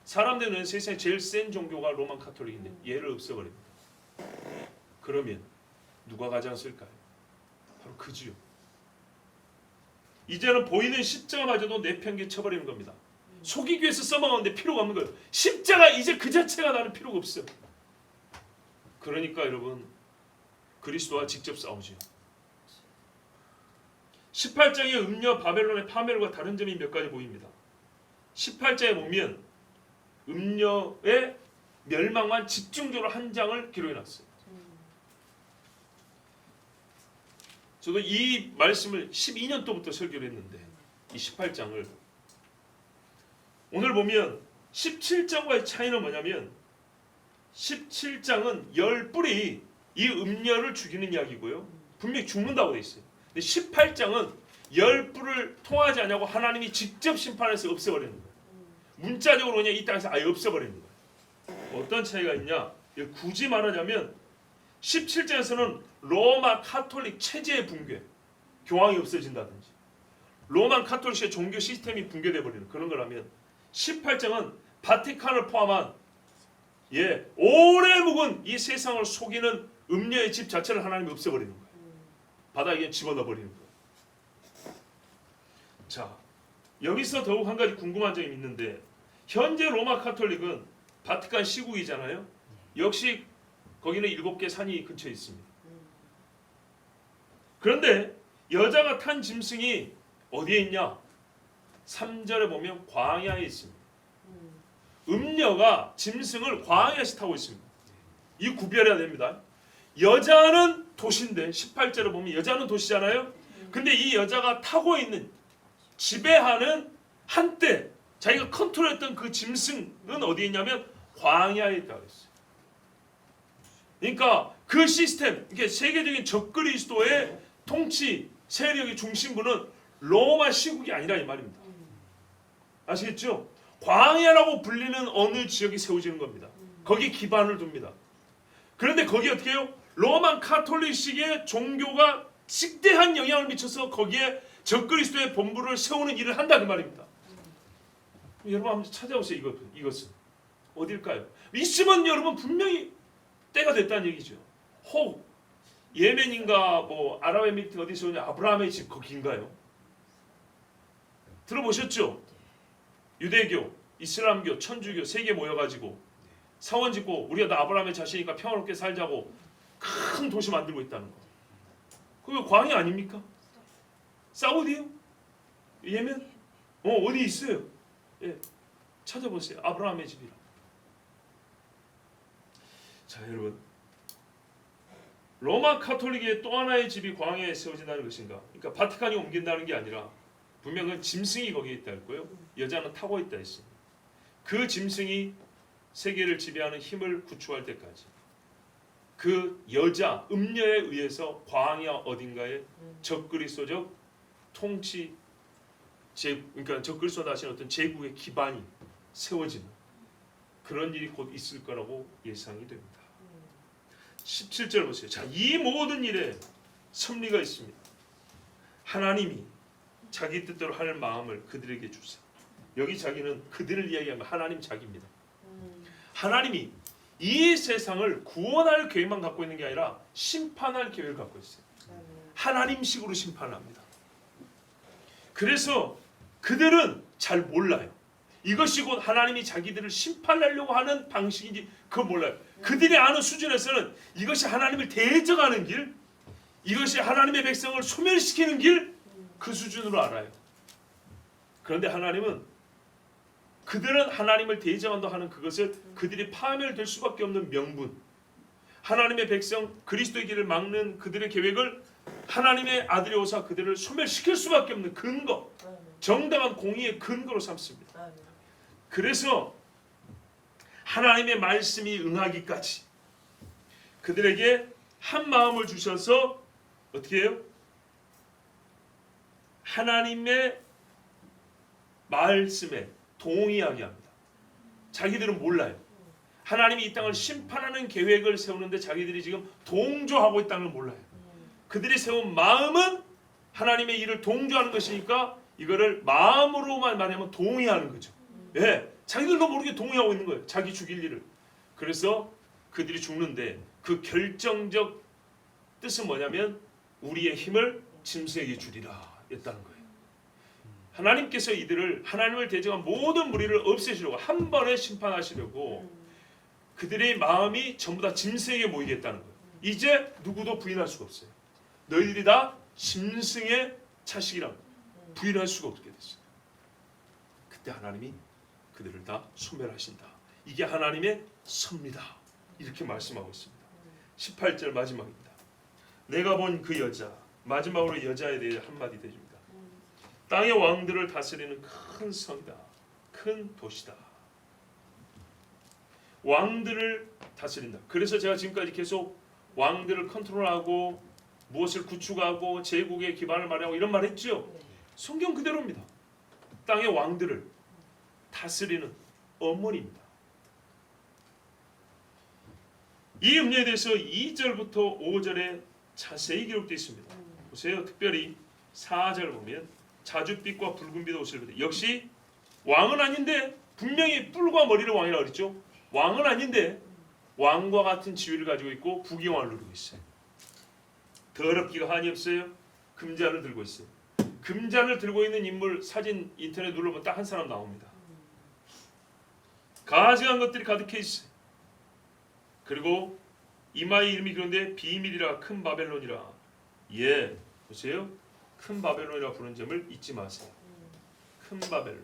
사람들의 눈에 세상에 제일 센 종교가 로마 카톨릭인데 얘를 없애버립니다. 그러면 누가 가장 쓸까요? 바로 그지요. 이제는 보이는 십자가마저도 내팽개 쳐버리는 겁니다. 속이기 위해서 써먹었는데 필요가 없는 거예요. 십자가 이제 그 자체가 나는 필요가 없어요. 그러니까 여러분 그리스도와 직접 싸우죠. 18장의 음녀 바벨론의 파멸과 다른 점이 몇 가지 보입니다. 18장에 보면 음녀의 멸망만 집중적으로 한 장을 기록해놨어요. 저도 이 말씀을 12년도부터 설교를 했는데 이 18장을 오늘 보면 17장과의 차이는 뭐냐면 17장은 열 뿔이 이 음녀를 죽이는 이야기고요. 분명히 죽는다고 돼 있어요. 근데 18장은 열 뿔을 통하지 않냐고 하나님이 직접 심판해서 없애버리는 거예요. 문자적으로 그냥 이 땅에서 아예 없애버리는 거예요. 어떤 차이가 있냐? 굳이 말하자면 17장에서는 로마 카톨릭 체제의 붕괴, 교황이 없어진다든지 로만 카톨릭의 종교 시스템이 붕괴돼 버리는 그런 거라면 18장은 바티칸을 포함한 오래 묵은 이 세상을 속이는 음녀의 집 자체를 하나님이 없애버리는 거예요. 바닥에 집어넣어 버리는 거예요. 자, 여기서 더욱 한 가지 궁금한 점이 있는데 현재 로마 카톨릭은 바티칸 시국이잖아요. 역시 거기는 7개 산이 근처에 있습니다. 그런데 여자가 탄 짐승이 어디에 있냐? 3절에 보면 광야에 있습니다. 음녀가 짐승을 광야에서 타고 있습니다. 이 구별해야 됩니다. 여자는 도시인데 18절에 보면 여자는 도시잖아요. 근데 이 여자가 타고 있는 지배하는 한때 자기가 컨트롤했던 그 짐승은 어디에 있냐면 광야에 있다고 했어요. 그러니까 그 시스템, 이게 세계적인 적그리스도의 통치 세력의 중심부는 로마 시국이 아니라 이 말입니다. 아시겠죠? 광야라고 불리는 어느 지역이 세워지는 겁니다. 거기 기반을 둡니다. 그런데 거기 어떻게 해요? 로만 카톨릭식의 종교가 식대한 영향을 미쳐서 거기에 적그리스도의 본부를 세우는 일을 한다 그 말입니다. 여러분 한번 찾아보세요. 이것은 어딜까요? 있으면 여러분 분명히 때가 됐다는 얘기죠. 혹 예멘인가 뭐 아랍에미리트 어디서 오냐 아브라함의 집 거기인가요? 들어보셨죠? 유대교, 이슬람교, 천주교 세 개 모여가지고 사원 짓고 우리가 다 아브라함의 자식이니까 평화롭게 살자고 큰 도시 만들고 있다는 거. 그게 광야 아닙니까? 사우디요? 예멘? 어디 있어요? 예, 찾아보세요. 아브라함의 집이라. 자, 여러분, 로마 카톨릭의 또 하나의 집이 광야에 세워진다는 것인가? 그러니까 바티칸이 옮긴다는 게 아니라 분명은 짐승이 거기에 있다 했고요. 여자는 타고 있다 했습니다. 그 짐승이 세계를 지배하는 힘을 구축할 때까지 그 여자 음녀에 의해서 광야 어딘가에 적그리스도적 통치 그러니까 적그리스도 하신 어떤 제국의 기반이 세워지는 그런 일이 곧 있을 거라고 예상이 됩니다. 17절 보세요. 자, 이 모든 일에 섭리가 있습니다. 하나님이 자기 뜻대로 할 마음을 그들에게 주사. 여기 자기는 그들을 이야기하면 하나님 자기입니다. 하나님이 이 세상을 구원할 계획만 갖고 있는 게 아니라 심판할 계획을 갖고 있어요. 하나님식으로 심판합니다. 그래서 그들은 잘 몰라요. 이것이 곧 하나님이 자기들을 심판하려고 하는 방식인지 그걸 몰라요. 그들이 아는 수준에서는 이것이 하나님을 대적하는 길, 이것이 하나님의 백성을 소멸시키는 길, 그 수준으로 알아요. 그런데 하나님은 그들은 하나님을 대적한다 하는 그것을 그들이 파멸될 수밖에 없는 명분, 하나님의 백성 그리스도의 길을 막는 그들의 계획을 하나님의 아들이 오사 그들을 소멸시킬 수밖에 없는 근거, 정당한 공의의 근거로 삼습니다. 그래서 하나님의 말씀이 응하기까지 그들에게 한 마음을 주셔서 어떻게 해요? 하나님의 말씀에 동의하게 합니다. 자기들은 몰라요. 하나님이 이 땅을 심판하는 계획을 세우는데 자기들이 지금 동조하고 있다는 걸 몰라요. 그들이 세운 마음은 하나님의 일을 동조하는 것이니까 이거를 마음으로만 말하면 동의하는 거죠. 예, 자기들도 모르게 동의하고 있는 거예요. 자기 죽일 일을. 그래서 그들이 죽는데 그 결정적 뜻은 뭐냐면 우리의 힘을 짐승에게 주리라 였다는 거예요. 하나님께서 이들을 하나님을 대적한 모든 무리를 없애시려고 한 번에 심판하시려고 그들의 마음이 전부 다 짐승에게 모이겠다는 거예요. 이제 누구도 부인할 수가 없어요. 너희들이 다 짐승의 자식이라고 부인할 수가 없게 됐어요. 그때 하나님이 그들을 다 소멸하신다. 이게 하나님의 섭니다. 이렇게 말씀하고 있습니다. 18절 마지막입니다. 내가 본 그 여자, 마지막으로 여자에 대해 한마디 해줍니다. 땅의 왕들을 다스리는 큰 성이다. 큰 도시다. 왕들을 다스린다. 그래서 제가 지금까지 계속 왕들을 컨트롤하고 무엇을 구축하고 제국의 기반을 마련하고 이런 말 했죠. 성경 그대로입니다. 땅의 왕들을 다스리는 어머니입니다. 이 음료에 대해서 2절부터 5절에 자세히 기록되어 있습니다. 보세요. 특별히 4절 보면 자줏빛과 붉은빛 옷을 입었다. 역시 왕은 아닌데 분명히 뿔과 머리를 왕이라고 그랬죠. 왕은 아닌데 왕과 같은 지위를 가지고 있고 부귀영화를 누리고 있어요. 더럽기가 한이 없어요. 금잔을 들고 있어요. 금잔을 들고 있는 인물 사진 인터넷 눌러보면 딱 한 사람 나옵니다. 가증한 것들이 가득해 있어요. 그리고 이마의 이름이 그런데 비밀이라 큰 바벨론이라. 예, 보세요. 큰 바벨론이라 부르는 점을 잊지 마세요. 큰 바벨론.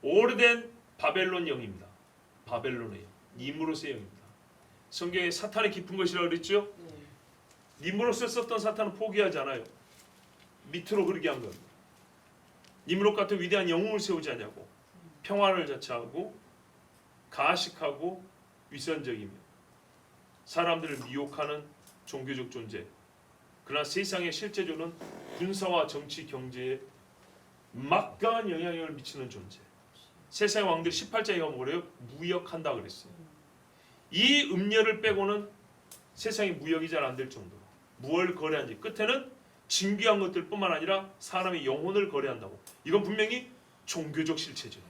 오래된 바벨론 영입니다. 바벨론의 영. 니무롯의 영입니다. 성경에 사탄의 깊은 것이라고 그랬죠? 니무롯을 썼던 사탄은 포기하지 않아요. 밑으로 흐르게 한 겁니다. 니무롯 같은 위대한 영웅을 세우지 않냐고. 평화를 자처하고 가식하고 위선적이며 사람들을 미혹하는 종교적 존재. 그러나 세상에 실제적으로는 군사와 정치, 경제에 막강한 영향력을 미치는 존재. 세상의 왕들 18장에 가면 뭐래요? 무역한다 그랬어요. 이 음녀를 빼고는 세상이 무역이 잘 안 될 정도로 무엇을 거래한지 끝에는 진귀한 것들 뿐만 아니라 사람의 영혼을 거래한다고. 이건 분명히 종교적 실체죠.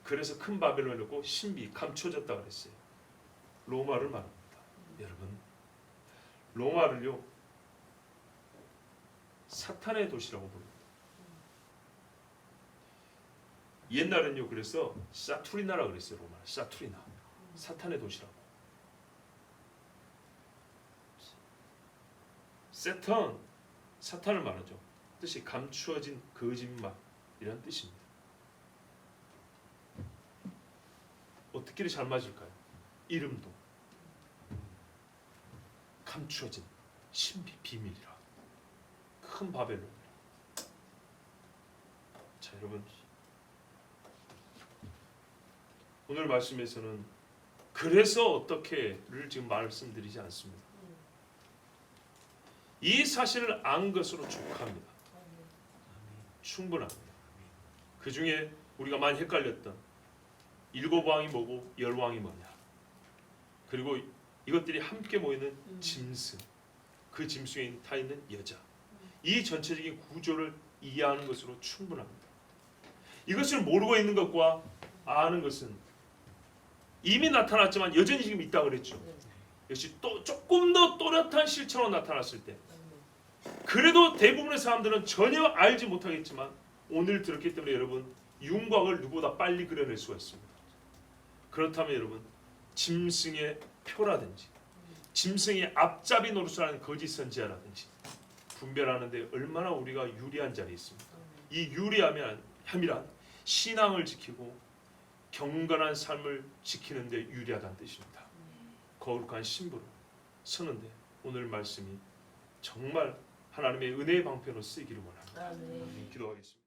그래서 큰 바벨론을 놓고 신비, 감춰졌다 그랬어요. 로마를 말합니다. 여러분, 로마를요 사탄의 도시라고 부릅니다. 옛날은요 그래서 사투리나라고 그랬어요. 로마 사투리나, 사탄의 도시라고. 세턴, 사탄을 말하죠. 뜻이 감추어진 거짓말이란 뜻입니다. 어떻게 잘 맞을까요? 이름도 감추어진 신비 비밀이라 큰 바벨론. 자 여러분, 오늘 말씀에서는 그래서 어떻게를 지금 말씀드리지 않습니다. 이 사실을 안 것으로 족합니다. 충분합니다. 그 중에 우리가 많이 헷갈렸던 7왕이 뭐고 10왕이 뭐냐, 그리고 이것들이 함께 모이는 짐승, 그 짐승에 타 있는 여자, 이 전체적인 구조를 이해하는 것으로 충분합니다. 이것을 모르고 있는 것과 아는 것은 이미 나타났지만 여전히 지금 있다 그랬죠. 역시 또 조금 더 또렷한 실체로 나타났을 때, 그래도 대부분의 사람들은 전혀 알지 못하겠지만 오늘 들었기 때문에 여러분 윤곽을 누구보다 빨리 그려낼 수가 있습니다. 그렇다면 여러분, 짐승의 표라든지 짐승의 앞잡이 노릇을 하는 거짓 선지자라든지 분별하는 데 얼마나 우리가 유리한 자리에 있습니까? 이 유리함이란 신앙을 지키고 경건한 삶을 지키는 데 유리하다는 뜻입니다. 거룩한 신부로 서는데 오늘 말씀이 정말 하나님의 은혜의 방편으로 쓰이기를 원합니다. 기도하겠습니다.